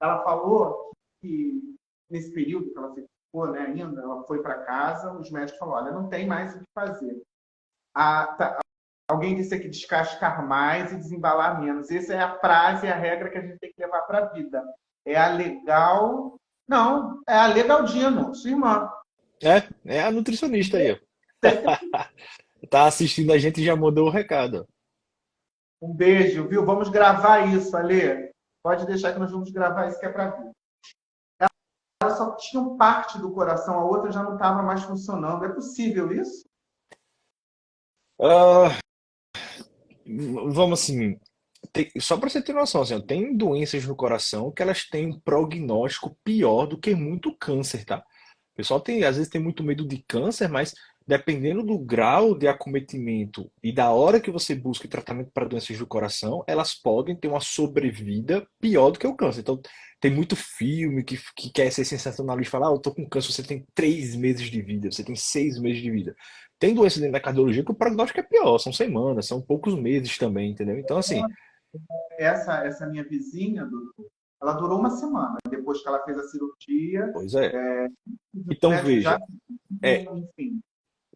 ela falou que nesse período que ela ficou, né, ainda, ela foi para casa, os médicos falaram, olha, não tem mais o que fazer. Alguém disse aqui descascar mais e desembalar menos. Essa é a frase, a regra que a gente tem que levar para a vida. É a legal... Não, é a Legaldino, sua irmã. É a nutricionista aí, ó. Tá assistindo a gente e já mandou o recado. Um beijo, viu? Vamos gravar isso, Alê. Pode deixar que nós vamos gravar isso que é para ver. Ela só tinha parte do coração, a outra já não estava mais funcionando. É possível isso? Ah, vamos assim, só para você ter noção, assim, ó, tem doenças no coração que elas têm um prognóstico pior do que muito câncer, tá? O pessoal tem, às vezes tem muito medo de câncer, mas dependendo do grau de acometimento e da hora que você busca tratamento para doenças do coração, elas podem ter uma sobrevida pior do que o câncer. Então, tem muito filme que quer ser sensacionalista e falar, eu tô com câncer, você tem 3 meses de vida, você tem 6 meses de vida. Tem doenças dentro da cardiologia que o prognóstico é pior, são semanas, são poucos meses também, entendeu? Então, assim, Essa minha vizinha, doutor, ela durou uma semana depois que ela fez a cirurgia. pois é. Os Então, médicos já, veja, é, enfim,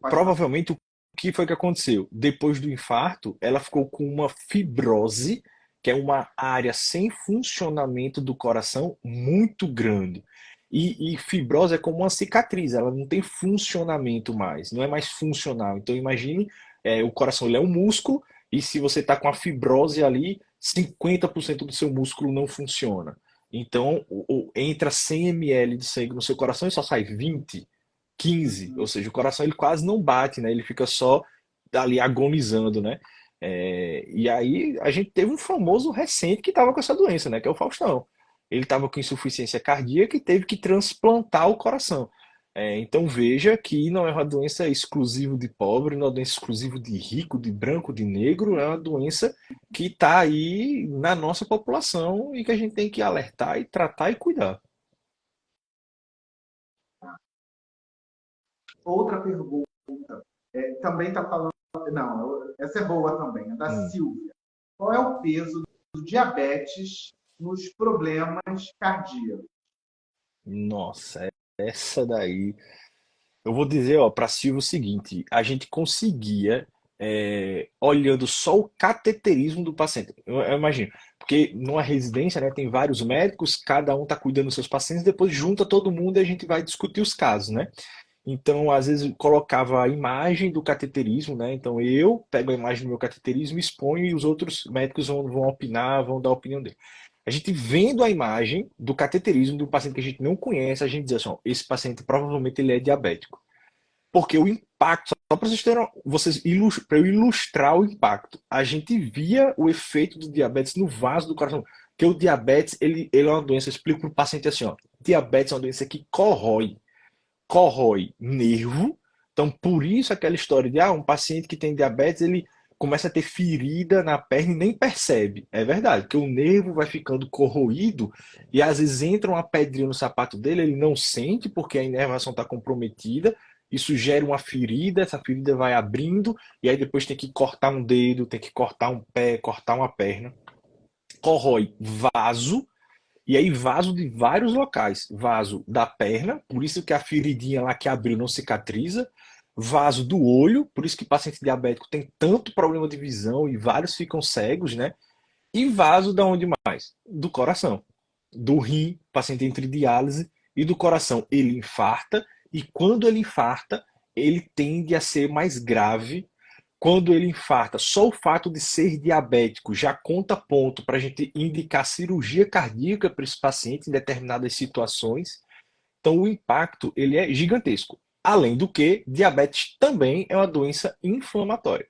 pode falar. provavelmente o que foi que aconteceu? Depois do infarto, ela ficou com uma fibrose, que é uma área sem funcionamento do coração muito grande. E fibrose é como uma cicatriz, ela não tem funcionamento mais, não é mais funcional. Então imagine, o coração ele é um músculo, e se você está com a fibrose ali, 50% do seu músculo não funciona. Então entra 100 ml de sangue no seu coração e só sai 20, 15, ou Uhum. seja, o coração ele quase não bate, né? Ele fica só ali agonizando, né? E aí a gente teve um famoso recente que estava com essa doença, né? Que é o Faustão. Ele estava com insuficiência cardíaca e teve que transplantar o coração. Então veja que não é uma doença exclusiva de pobre, não é uma doença exclusiva de rico, de branco, de negro, é uma doença que está aí na nossa população e que a gente tem que alertar e tratar e cuidar. Outra pergunta. Também está falando. Não, essa é boa também, é da Hum, Silvia. Qual é o peso do diabetes nos problemas cardíacos? nossa, essa daí. Eu vou dizer, ó, para Silvio o seguinte: a gente conseguia, olhando só o cateterismo do paciente. Eu imagino, porque numa residência, né, tem vários médicos, cada um está cuidando dos seus pacientes, depois junta todo mundo e a gente vai discutir os casos, né? Então, às vezes, eu colocava a imagem do cateterismo, né? Então, eu pego a imagem do meu cateterismo, exponho e os outros médicos vão opinar, vão dar a opinião dele. A gente vendo a imagem do cateterismo do paciente que a gente não conhece, a gente diz assim, ó, esse paciente provavelmente ele é diabético. Porque o impacto, só para vocês terem, para eu ilustrar o impacto, a gente via o efeito do diabetes no vaso do coração. Porque o diabetes, ele é uma doença, eu explico para o paciente assim, ó, diabetes é uma doença que corrói nervo. Então, por isso aquela história de um paciente que tem diabetes, ele começa a ter ferida na perna e nem percebe. É verdade, porque o nervo vai ficando corroído e às vezes entra uma pedrinha no sapato dele, ele não sente porque a inervação está comprometida. Isso gera uma ferida, essa ferida vai abrindo e aí depois tem que cortar um dedo, tem que cortar um pé, cortar uma perna. Corrói vaso, e aí vaso de vários locais. Vaso da perna, por isso que a feridinha lá que abriu não cicatriza. Vaso do olho, por isso que paciente diabético tem tanto problema de visão e vários ficam cegos, né? E vaso da onde mais? Do coração. Do rim, paciente entre diálise, e do coração. Ele infarta, e quando ele infarta, ele tende a ser mais grave. Quando ele infarta, só o fato de ser diabético já conta ponto para a gente indicar cirurgia cardíaca para esse paciente em determinadas situações. Então, o impacto ele é gigantesco. Além do que, diabetes também é uma doença inflamatória.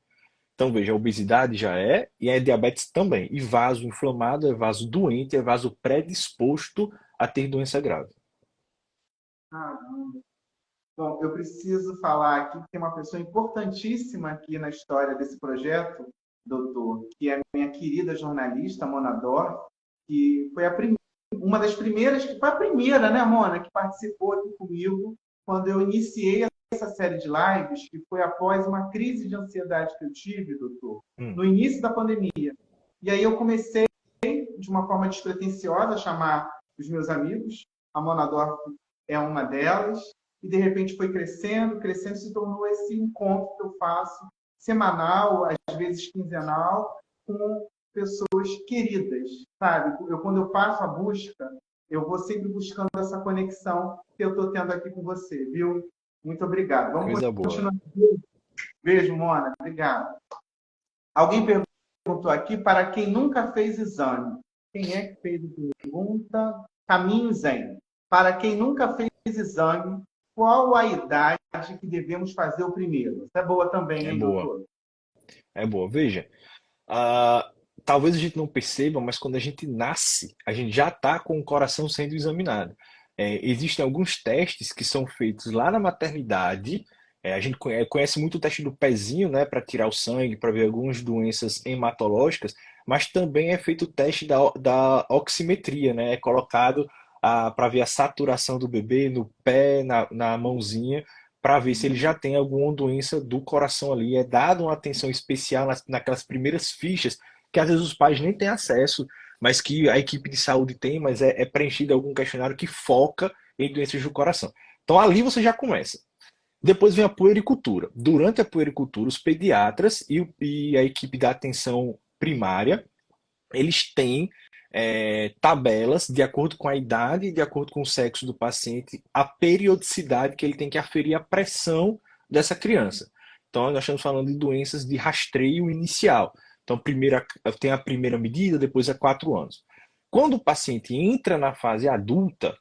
Então, veja, a obesidade já é, e é diabetes também. E vaso inflamado é vaso doente, é vaso predisposto a ter doença grave. Caramba. Bom, eu preciso falar aqui que tem uma pessoa importantíssima aqui na história desse projeto, doutor, que é a minha querida jornalista, Mona Dor, que foi uma das primeiras, que foi a primeira, né, Mona, que participou aqui comigo quando eu iniciei essa série de lives, que foi após uma crise de ansiedade que eu tive, doutor, Hum, no início da pandemia. E aí eu comecei, de uma forma despretensiosa, a chamar os meus amigos, a Mona Dor é uma delas, e de repente foi crescendo, crescendo, se tornou esse encontro que eu faço semanal, às vezes quinzenal, com pessoas queridas, sabe? Quando eu faço a busca, eu vou sempre buscando essa conexão que eu estou tendo aqui com você, viu? Muito obrigado. Vamos coisa boa. continuar. Beijo, Mona. Obrigado. Alguém perguntou aqui para quem nunca fez exame. Quem é que fez a pergunta? Caminho Zen. Para quem nunca fez exame, qual a idade que devemos fazer o primeiro? Isso é boa também, É hein, boa. doutor? É boa. Veja, ah, talvez a gente não perceba, mas quando a gente nasce, a gente já está com o coração sendo examinado. Existem alguns testes que são feitos lá na maternidade. A gente conhece muito o teste do pezinho, né, para tirar o sangue, para ver algumas doenças hematológicas, mas também é feito o teste da oximetria, né? É colocado para ver a saturação do bebê no pé, na mãozinha, para ver se ele já tem alguma doença do coração ali. É dado uma atenção especial naquelas primeiras fichas, que às vezes os pais nem têm acesso, mas que a equipe de saúde tem, mas é preenchido algum questionário que foca em doenças do coração. Então ali você já começa. Depois vem a puericultura. Durante a puericultura, os pediatras e a equipe da atenção primária eles têm tabelas de acordo com a idade e de acordo com o sexo do paciente, a periodicidade que ele tem que aferir a pressão dessa criança. Então, nós estamos falando de doenças de rastreio inicial. Então, tem a primeira medida, depois é 4 anos. Quando o paciente entra na fase adulta,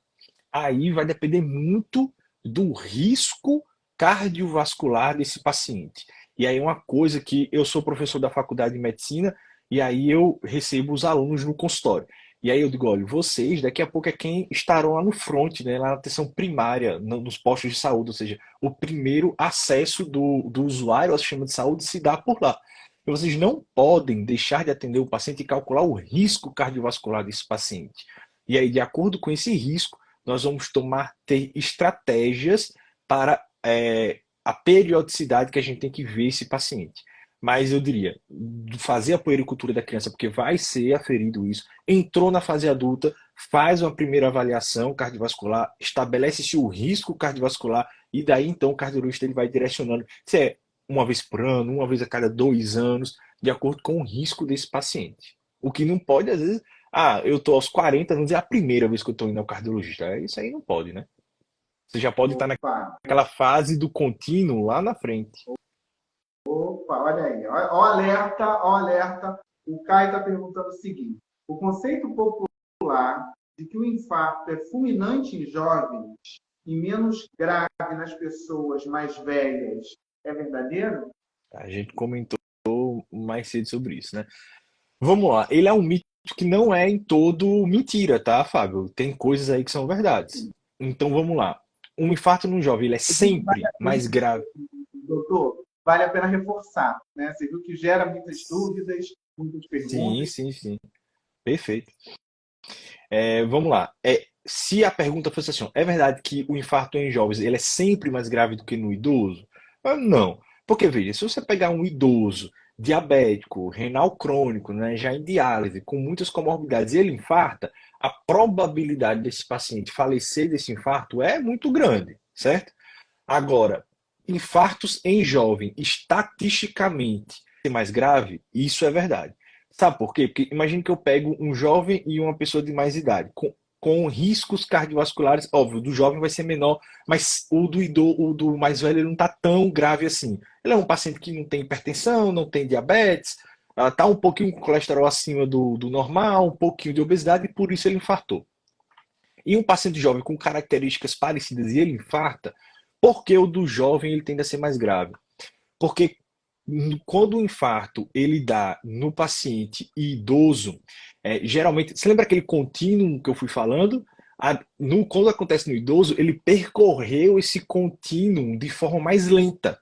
aí vai depender muito do risco cardiovascular desse paciente. E aí uma coisa que eu sou professor da faculdade de medicina e aí eu recebo os alunos no consultório. E aí eu digo, olha, vocês daqui a pouco é quem estarão lá no front, né, lá na atenção primária, nos postos de saúde, ou seja, o primeiro acesso do usuário ao sistema de saúde se dá por lá. E vocês não podem deixar de atender o paciente e calcular o risco cardiovascular desse paciente. E aí, de acordo com esse risco, nós vamos ter estratégias para a periodicidade que a gente tem que ver esse paciente. Mas eu diria, fazer a puericultura da criança, porque vai ser aferido isso, entrou na fase adulta, faz uma primeira avaliação cardiovascular, estabelece-se o risco cardiovascular, e daí então o cardiologista ele vai direcionando se é uma vez por ano, uma vez a cada 2 anos, de acordo com o risco desse paciente. O que não pode, às vezes, eu tô aos 40 anos, é a primeira vez que eu tô indo ao cardiologista. Isso aí não pode, né? Você já pode estar Opa, naquela fase do contínuo lá na frente. opa, olha aí. Ó, alerta, ó, alerta. O Caio está perguntando o seguinte: o conceito popular de que o infarto é fulminante em jovens e menos grave nas pessoas mais velhas é verdadeiro? A gente comentou mais cedo sobre isso, né? Vamos lá, ele é um mito que não é em todo mentira, tá, Fábio? Tem coisas aí que são verdades. Então vamos lá. Um infarto no jovem, ele é sempre mais grave. Doutor, vale a pena reforçar, né? Você viu que gera muitas dúvidas, muitas Sim, perguntas. sim, sim. Perfeito. Vamos lá. Se a pergunta fosse assim, é verdade que o infarto em jovens ele é sempre mais grave do que no idoso? Não. Porque, veja, se você pegar um idoso, diabético, renal crônico, né, já em diálise, com muitas comorbidades, e ele infarta, a probabilidade desse paciente falecer desse infarto é muito grande, certo? Agora, infartos em jovem, estatisticamente, ser mais grave, isso é verdade. Sabe por quê? Porque imagine que eu pego um jovem e uma pessoa de mais idade, com riscos cardiovasculares, óbvio, do jovem vai ser menor, mas o do mais velho ele não está tão grave assim. Ele é um paciente que não tem hipertensão, não tem diabetes, está um pouquinho com colesterol acima do normal, um pouquinho de obesidade, e por isso ele infartou. E um paciente jovem com características parecidas e ele infarta, por que o do jovem ele tende a ser mais grave? Porque quando o infarto ele dá no paciente idoso, geralmente, você lembra aquele contínuo que eu fui falando? Quando acontece no idoso, ele percorreu esse contínuo de forma mais lenta.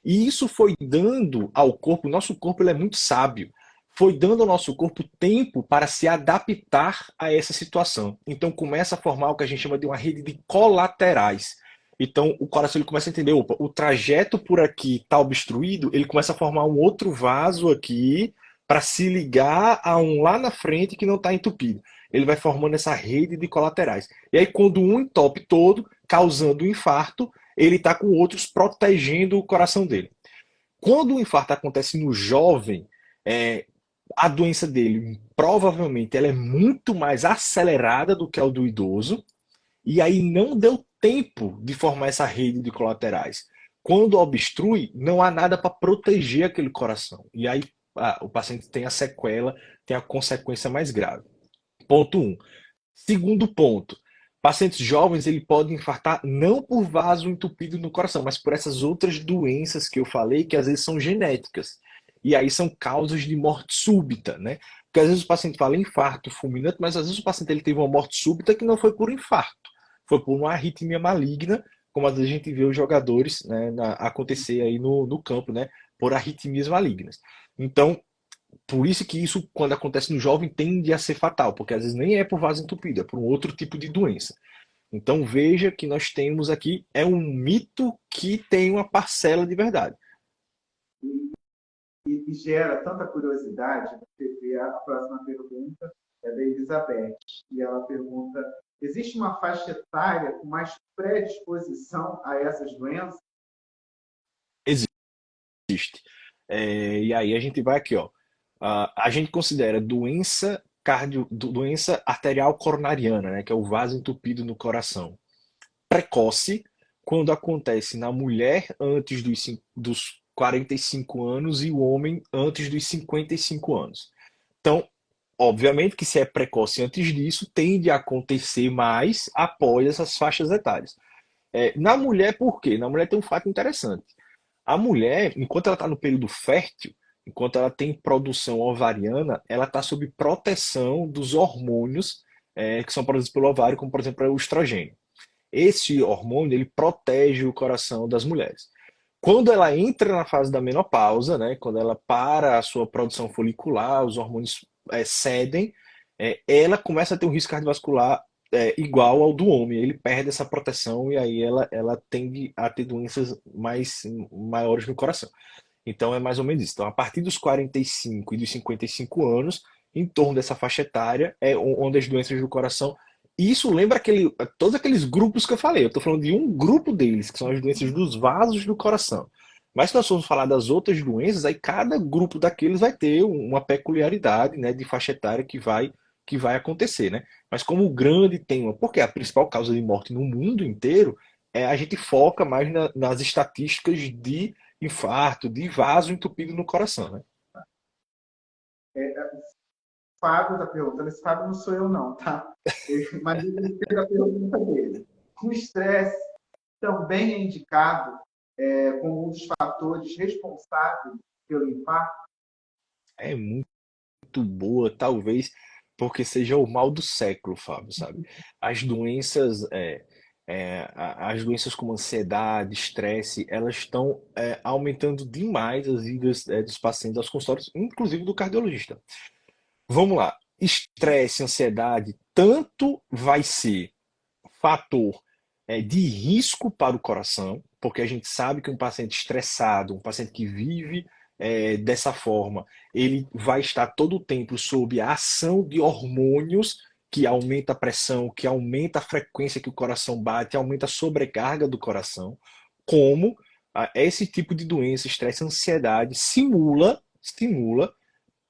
E isso foi dando ao corpo, o nosso corpo ele é muito sábio, foi dando ao nosso corpo tempo para se adaptar a essa situação. Então começa a formar o que a gente chama de uma rede de colaterais. Então o coração ele começa a entender, opa, o trajeto por aqui está obstruído, ele começa a formar um outro vaso aqui para se ligar a um lá na frente que não está entupido. Ele vai formando essa rede de colaterais. E aí quando um entope todo, causando um infarto, ele está com outros protegendo o coração dele. Quando o infarto acontece no jovem, a doença dele provavelmente ela é muito mais acelerada do que a do idoso, e aí não deu tempo de formar essa rede de colaterais. Quando obstrui, não há nada para proteger aquele coração. E aí o paciente tem a sequela, tem a consequência mais grave. Ponto 1. Segundo ponto, pacientes jovens ele podem infartar não por vaso entupido no coração, mas por essas outras doenças que eu falei, que às vezes são genéticas. E aí são causas de morte súbita, né? Porque às vezes o paciente fala infarto fulminante, mas às vezes o paciente ele teve uma morte súbita que não foi por infarto, foi por uma arritmia maligna, como às vezes a gente vê os jogadores, né, acontecer aí no campo, né? Por arritmias malignas. Então, por isso que isso, quando acontece no jovem, tende a ser fatal, porque às vezes nem é por vaso entupido, é por um outro tipo de doença. Então veja que nós temos aqui, é um mito que tem uma parcela de verdade. E gera tanta curiosidade, porque a próxima pergunta é da Elizabeth, e ela pergunta: existe uma faixa etária com mais predisposição a essas doenças? Existe. E aí a gente vai aqui, ó. A gente considera doença arterial coronariana, né, que é o vaso entupido no coração. Precoce, quando acontece na mulher antes dos 45 anos e o homem antes dos 55 anos. Então, obviamente que se é precoce antes disso, tende a acontecer mais após essas faixas etárias. Na mulher, por quê? Na mulher tem um fato interessante. A mulher, enquanto ela está no período fértil, enquanto ela tem produção ovariana, ela está sob proteção dos hormônios que são produzidos pelo ovário, como por exemplo o estrogênio. Esse hormônio ele protege o coração das mulheres. Quando ela entra na fase da menopausa, né, quando ela para a sua produção folicular, os hormônios cedem, ela começa a ter um risco cardiovascular igual ao do homem. Ele perde essa proteção e aí ela tende a ter doenças maiores no coração. Então é mais ou menos isso. Então, a partir dos 45 e dos 55 anos, em torno dessa faixa etária, é onde as doenças do coração. E isso lembra todos aqueles grupos que eu falei. Eu estou falando de um grupo deles, que são as doenças dos vasos do coração. Mas se nós formos falar das outras doenças, aí cada grupo daqueles vai ter uma peculiaridade, né, de faixa etária que vai acontecer, né? Mas como o grande tema, porque a principal causa de morte no mundo inteiro, a gente foca mais nas estatísticas de infarto, de vaso entupido no coração, né? Fábio está perguntando, esse Fábio não sou eu não, tá? Mas ele fez a pergunta dele. O estresse também é indicado como um dos fatores responsáveis pelo infarto? É muito boa, talvez porque seja o mal do século, Fábio, sabe? As doenças, as doenças como ansiedade, estresse, elas estão aumentando demais as idas dos pacientes aos consultórios, inclusive do cardiologista. Vamos lá. Estresse, ansiedade, tanto vai ser fator de risco para o coração, porque a gente sabe que um paciente estressado, um paciente que vive dessa forma, ele vai estar todo o tempo sob a ação de hormônios que aumenta a pressão, que aumenta a frequência que o coração bate, aumenta a sobrecarga do coração, como esse tipo de doença, estresse, ansiedade, simula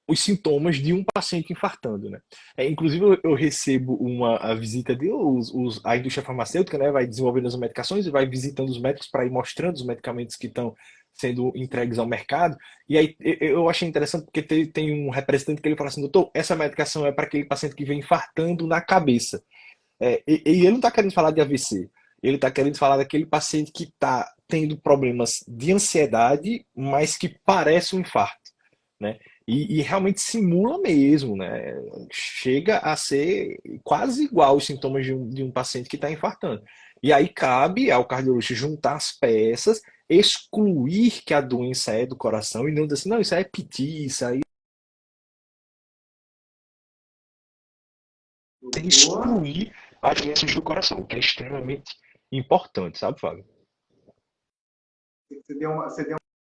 os sintomas de um paciente infartando, né? Inclusive, eu recebo a visita de a indústria farmacêutica, né? Vai desenvolvendo as medicações e vai visitando os médicos para ir mostrando os medicamentos que estão sendo entregues ao mercado. E aí eu achei interessante porque tem um representante que ele fala assim, doutor, essa medicação é para aquele paciente que vem infartando na cabeça. E ele não está querendo falar de AVC, ele está querendo falar daquele paciente que está tendo problemas de ansiedade, mas que parece um infarto, né? E realmente simula mesmo, né? Chega a ser quase igual os sintomas de um paciente que está infartando. E aí cabe ao cardiologista juntar as peças, excluir que a doença é do coração e não dizer assim, não, isso é PT, isso aí é Doutor, excluir as doenças do coração, o que é extremamente importante, sabe, Fábio? você deu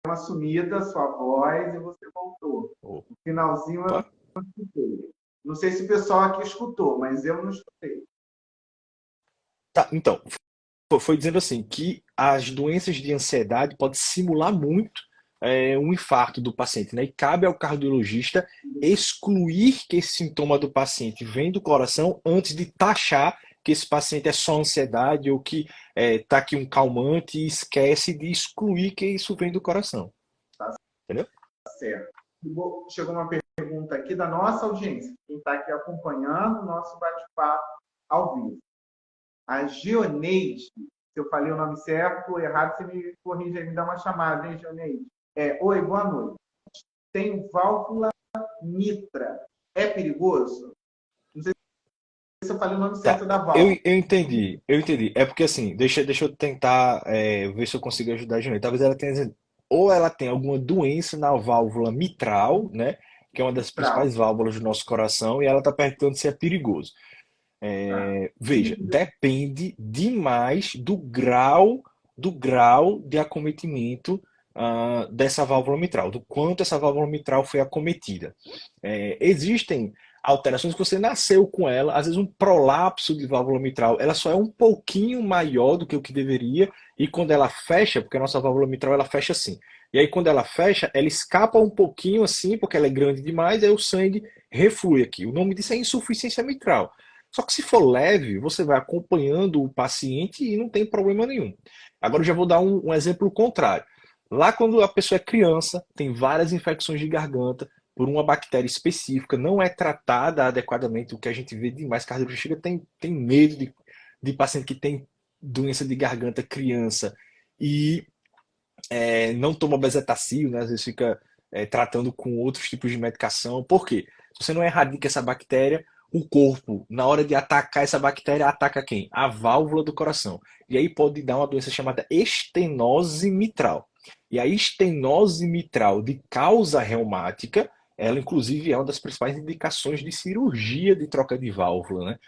uma sumida, sua voz, e você voltou. No finalzinho eu Opa. não escutei. Não sei se o pessoal aqui escutou, mas eu não escutei. Tá, então, foi dizendo assim que as doenças de ansiedade podem simular muito um infarto do paciente, né? E cabe ao cardiologista excluir que esse sintoma do paciente vem do coração antes de taxar que esse paciente é só ansiedade ou que tá aqui um calmante e esquece de excluir que isso vem do coração. Tá Entendeu? certo. Chegou uma pergunta aqui da nossa audiência, quem está aqui acompanhando o nosso bate-papo ao vivo. A Gioneide, se eu falei o nome certo ou errado, você me corrige aí, me dá uma chamada, hein, Gioneide? Oi, boa noite. Tenho válvula mitra. É perigoso? Não sei se eu falei o nome Tá, certo da eu, válvula. eu entendi, eu entendi. É porque assim, deixa eu tentar ver se eu consigo ajudar a Juliana. Talvez ela tenha, ou ela tenha alguma doença na válvula mitral, né? Que é uma das Mitral. principais válvulas do nosso coração, e ela está perguntando se é perigoso. Tá. Veja, depende demais do grau de acometimento dessa válvula mitral, do quanto essa válvula mitral foi acometida. Existem alterações que você nasceu com ela, às vezes um prolapso de válvula mitral, ela só é um pouquinho maior do que o que deveria, e quando ela fecha, porque a nossa válvula mitral ela fecha assim, e aí quando ela fecha, ela escapa um pouquinho assim, porque ela é grande demais, aí o sangue reflui aqui. O nome disso é insuficiência mitral. Só que se for leve, você vai acompanhando o paciente e não tem problema nenhum. Agora eu já vou dar um exemplo contrário. Lá quando a pessoa é criança, tem várias infecções de garganta por uma bactéria específica, não é tratada adequadamente, o que a gente vê demais, cardiologista tem medo de paciente que tem doença de garganta criança e não toma bezetacil, né? Às vezes fica tratando com outros tipos de medicação. Por quê? Se você não erradica essa bactéria, o corpo, na hora de atacar essa bactéria, ataca quem? A válvula do coração. E aí pode dar uma doença chamada estenose mitral. E a estenose mitral de causa reumática, ela inclusive é uma das principais indicações de cirurgia de troca de válvula, né?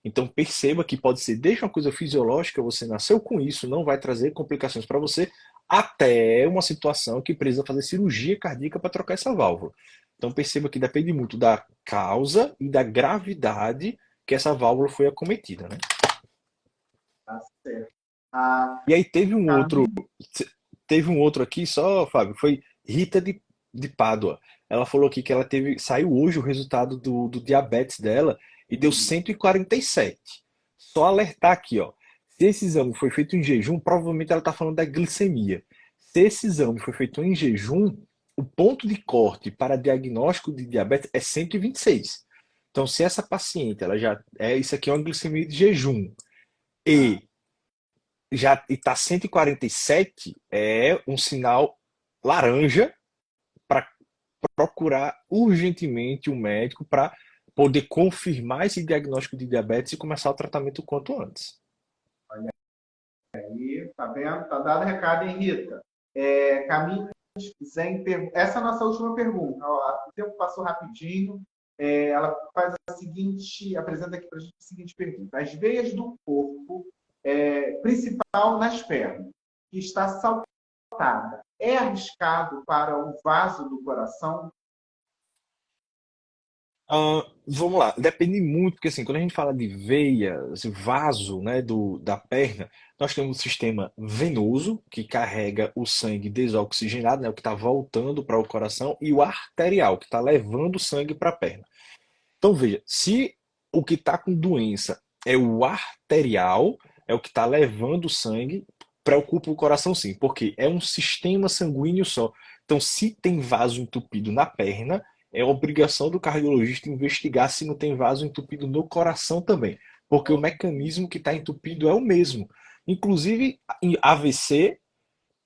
Então perceba que pode ser desde uma coisa fisiológica, você nasceu com isso, não vai trazer complicações para você, até uma situação que precisa fazer cirurgia cardíaca para trocar essa válvula. Então perceba que depende muito da causa e da gravidade que essa válvula foi acometida, né? Tá certo. A E aí Camila, teve um outro aqui só, Fábio, foi Rita de Pádua. Ela falou aqui que ela saiu hoje o resultado do diabetes dela e deu 147. Só alertar aqui, ó. Se esse exame foi feito em jejum, provavelmente ela está falando da glicemia. Se esse exame foi feito em jejum, o ponto de corte para diagnóstico de diabetes é 126. Então, se essa paciente, ela já isso aqui é uma glicemia de jejum tá. e já está 147, é um sinal laranja para procurar urgentemente um médico para poder confirmar esse diagnóstico de diabetes e começar o tratamento o quanto antes. Aí, tá vendo? Tá dado o recado, hein, Rita? Camila Zen, essa é a nossa última pergunta. Ó, o tempo passou rapidinho. Ela faz a seguinte, apresenta aqui para a gente a seguinte pergunta. As veias do corpo, principal nas pernas, que está saltada, é arriscado para o vaso do coração? Vamos lá, depende muito, porque assim, quando a gente fala de veia, esse vaso, né, da perna, nós temos o sistema venoso, que carrega o sangue desoxigenado, né, o que está voltando para o coração, e o arterial, que está levando o sangue para a perna. Então veja, se o que está com doença é o arterial, é o que está levando o sangue, preocupa o coração sim, porque é um sistema sanguíneo só. Então, se tem vaso entupido na perna, é obrigação do cardiologista investigar se não tem vaso entupido no coração também, porque o mecanismo que está entupido é o mesmo. Inclusive, em AVC,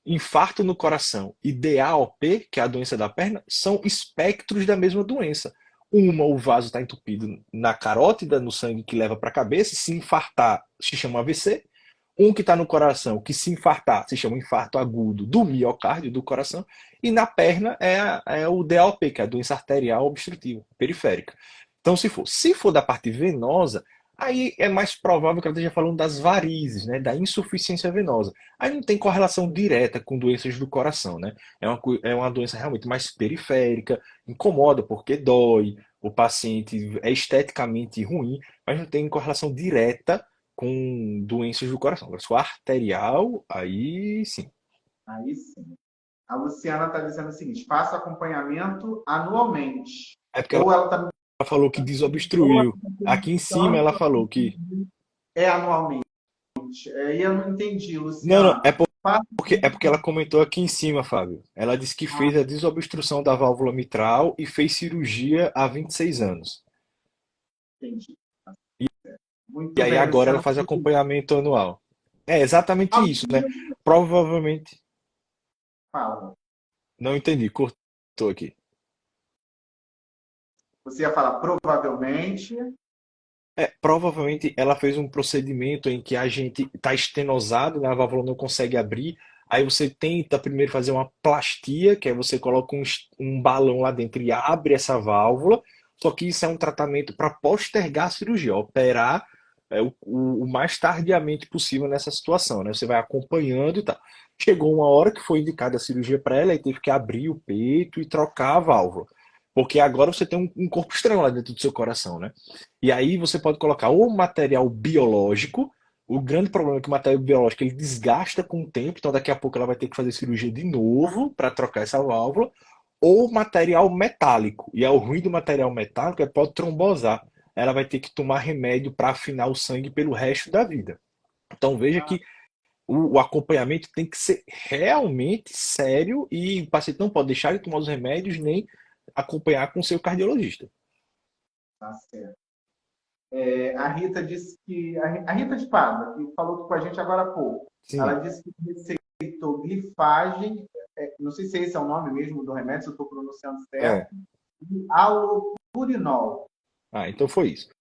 infarto no coração e DAOP, que é a doença da perna, são espectros da mesma doença. Uma, o vaso está entupido na carótida, no sangue que leva para a cabeça, se infartar se chama AVC. Um que está no coração, que se infartar se chama infarto agudo do miocárdio, do coração. E na perna é o DAOP, que é a doença arterial obstrutiva, periférica. Então, se for da parte venosa, aí é mais provável que ela esteja falando das varizes, né, da insuficiência venosa. Aí não tem correlação direta com doenças do coração, né? É uma doença realmente mais periférica, incomoda porque dói, o paciente é esteticamente ruim, mas não tem correlação direta com doenças do coração. Agora, se for arterial, aí sim. Aí sim. A Luciana está dizendo o seguinte: faça acompanhamento anualmente. É porque ela Ou ela está falou que desobstruiu. Aqui em cima ela falou que. anualmente. E eu não entendi, Não, não, Luciana. é Faça porque ela comentou aqui em cima, Fábio. Ela disse que fez a desobstrução da válvula mitral e fez cirurgia há 26 anos. entendi. E Muito aí bem, agora ela Luciana. faz acompanhamento anual. É exatamente A isso, né? Provavelmente. fala. Não entendi, cortou aqui. Você ia falar provavelmente. Provavelmente ela fez um procedimento em que a gente está estenosado, né, a válvula não consegue abrir. Aí você tenta primeiro fazer uma plastia, que é você coloca um balão lá dentro e abre essa válvula. Só que isso é um tratamento para postergar a cirurgia, operar o mais tardiamente possível nessa situação, né? Você vai acompanhando e tal. Chegou uma hora que foi indicada a cirurgia para ela e teve que abrir o peito e trocar a válvula. Porque agora você tem um corpo estranho lá dentro do seu coração, né? E aí você pode colocar ou material biológico. O grande problema é que o material biológico ele desgasta com o tempo, então daqui a pouco ela vai ter que fazer cirurgia de novo para trocar essa válvula, ou material metálico. E é o ruim do material metálico é que pode trombosar. Ela vai ter que tomar remédio para afinar o sangue pelo resto da vida. Então veja que o acompanhamento tem que ser realmente sério e o paciente não pode deixar de tomar os remédios nem acompanhar com o seu cardiologista. Tá certo. A Rita disse que. A Rita de Pádua, que falou com a gente agora há pouco, ela Sim. disse que receitou glifagem, não sei se esse é o nome mesmo do remédio, se eu estou pronunciando certo, É. e alopurinol. Então foi isso. É isso.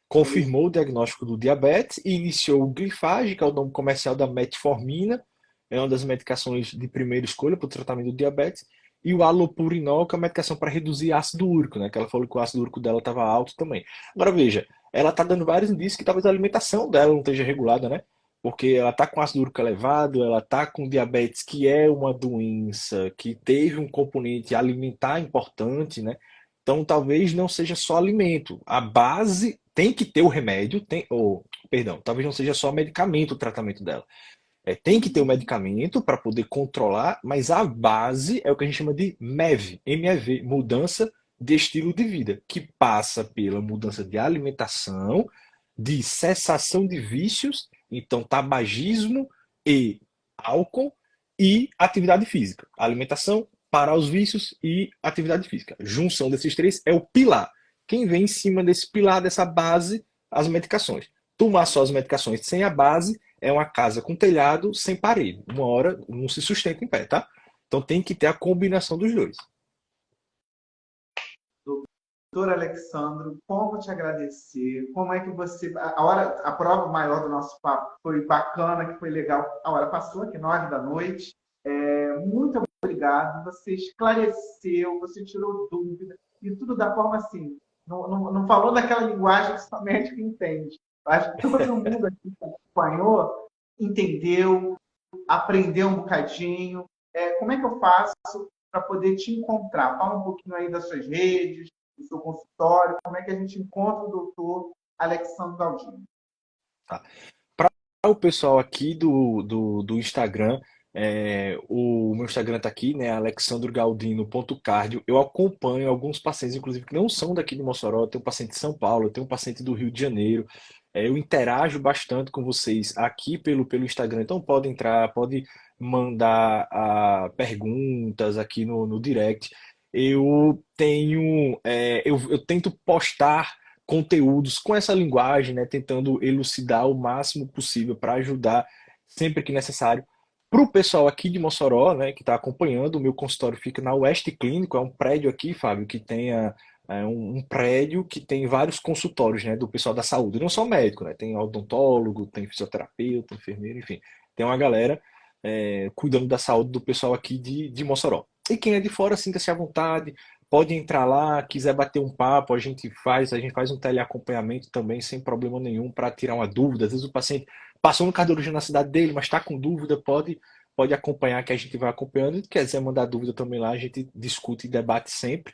Confirmou o diagnóstico do diabetes e iniciou o Glifage, que é o nome comercial da metformina, é uma das medicações de primeira escolha para o tratamento do diabetes, e o allopurinol, que é uma medicação para reduzir ácido úrico, né? Que ela falou que o ácido úrico dela estava alto também. Agora veja, ela está dando vários indícios que talvez a alimentação dela não esteja regulada, né? Porque ela está com ácido úrico elevado, ela está com diabetes, que é uma doença que teve um componente alimentar importante, né? Então talvez não seja só alimento. A base tem que ter o remédio, ou, perdão, talvez não seja só medicamento o tratamento dela. Tem que ter o medicamento para poder controlar, mas a base é o que a gente chama de MEV, MEV, mudança de estilo de vida, que passa pela mudança de alimentação, de cessação de vícios, então tabagismo e álcool e atividade física. Alimentação, parar os vícios e atividade física. Junção desses três é o pilar. Quem vem em cima desse pilar, dessa base, as medicações. Tomar só as medicações sem a base é uma casa com telhado sem parede. Uma hora não se sustenta em pé, tá? Então tem que ter a combinação dos dois. Doutor Alexandro, como te agradecer? Como é que você. A prova maior do nosso papo foi bacana, que foi legal. A hora passou aqui, 9 da noite. Muito obrigado. Você esclareceu, você tirou dúvida, e tudo da forma assim. Não falou daquela linguagem que só médico entende. Eu acho que todo mundo aqui que acompanhou entendeu, aprendeu um bocadinho. Como é que eu faço para poder te encontrar? Fala um pouquinho aí das suas redes, do seu consultório, como é que a gente encontra o doutor Alexandro Galdino. Tá. Para o pessoal aqui do Instagram, o meu Instagram tá aqui, né? alexandrogaldino.cardio. Eu acompanho alguns pacientes, inclusive, que não são daqui de Mossoró. Eu tenho um paciente de São Paulo, eu tenho um paciente do Rio de Janeiro. Eu interajo bastante com vocês aqui pelo Instagram, então pode entrar, pode mandar perguntas aqui no direct. Eu tento postar conteúdos com essa linguagem, né, tentando elucidar o máximo possível para ajudar sempre que necessário. Para o pessoal aqui de Mossoró, né, que está acompanhando, o meu consultório fica na Oeste Clínico, é um prédio aqui, Fábio, que tem um prédio que tem vários consultórios, né, do pessoal da saúde, não só médico, né, tem odontólogo, tem fisioterapeuta, enfermeiro, enfim, tem uma galera cuidando da saúde do pessoal aqui de Mossoró. E quem é de fora, sinta-se à vontade, pode entrar lá, quiser bater um papo, a gente faz um teleacompanhamento também sem problema nenhum para tirar uma dúvida. Às vezes o paciente passou no cardiologista na cidade dele, mas está com dúvida, pode acompanhar que a gente vai acompanhando. E se quiser mandar dúvida também lá, a gente discute e debate sempre.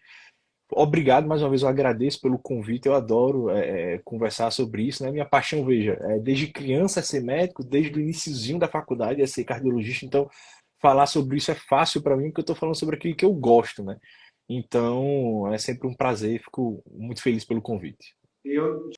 Obrigado mais uma vez, eu agradeço pelo convite, eu adoro conversar sobre isso, né? Minha paixão, veja, desde criança é ser médico, desde o iniciozinho da faculdade é ser cardiologista, então falar sobre isso é fácil para mim, porque eu estou falando sobre aquilo que eu gosto, né? Então é sempre um prazer, fico muito feliz pelo convite. Eu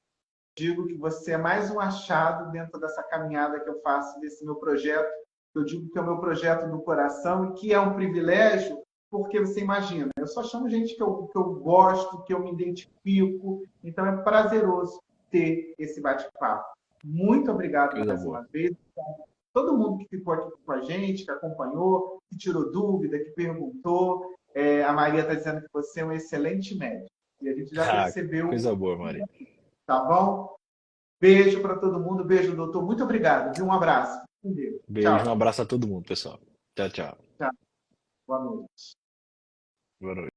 digo que você é mais um achado dentro dessa caminhada que eu faço desse meu projeto. Eu digo que é o meu projeto do coração e que é um privilégio, porque você imagina, eu só chamo gente que eu gosto, que eu me identifico, então é prazeroso ter esse bate-papo. Muito obrigado Coisa mais boa. uma vez. Todo mundo que ficou aqui com a gente, que acompanhou, que tirou dúvida, que perguntou. A Maria está dizendo que você é um excelente médico. E a gente já Ah, percebeu, coisa boa, Maria. tá bom? Beijo para todo mundo. Beijo, doutor. Muito obrigado. Um abraço. Com Deus. Beijo, um Tchau. abraço a todo mundo, pessoal. Tchau, tchau. Tchau. Boa noite. Boa noite.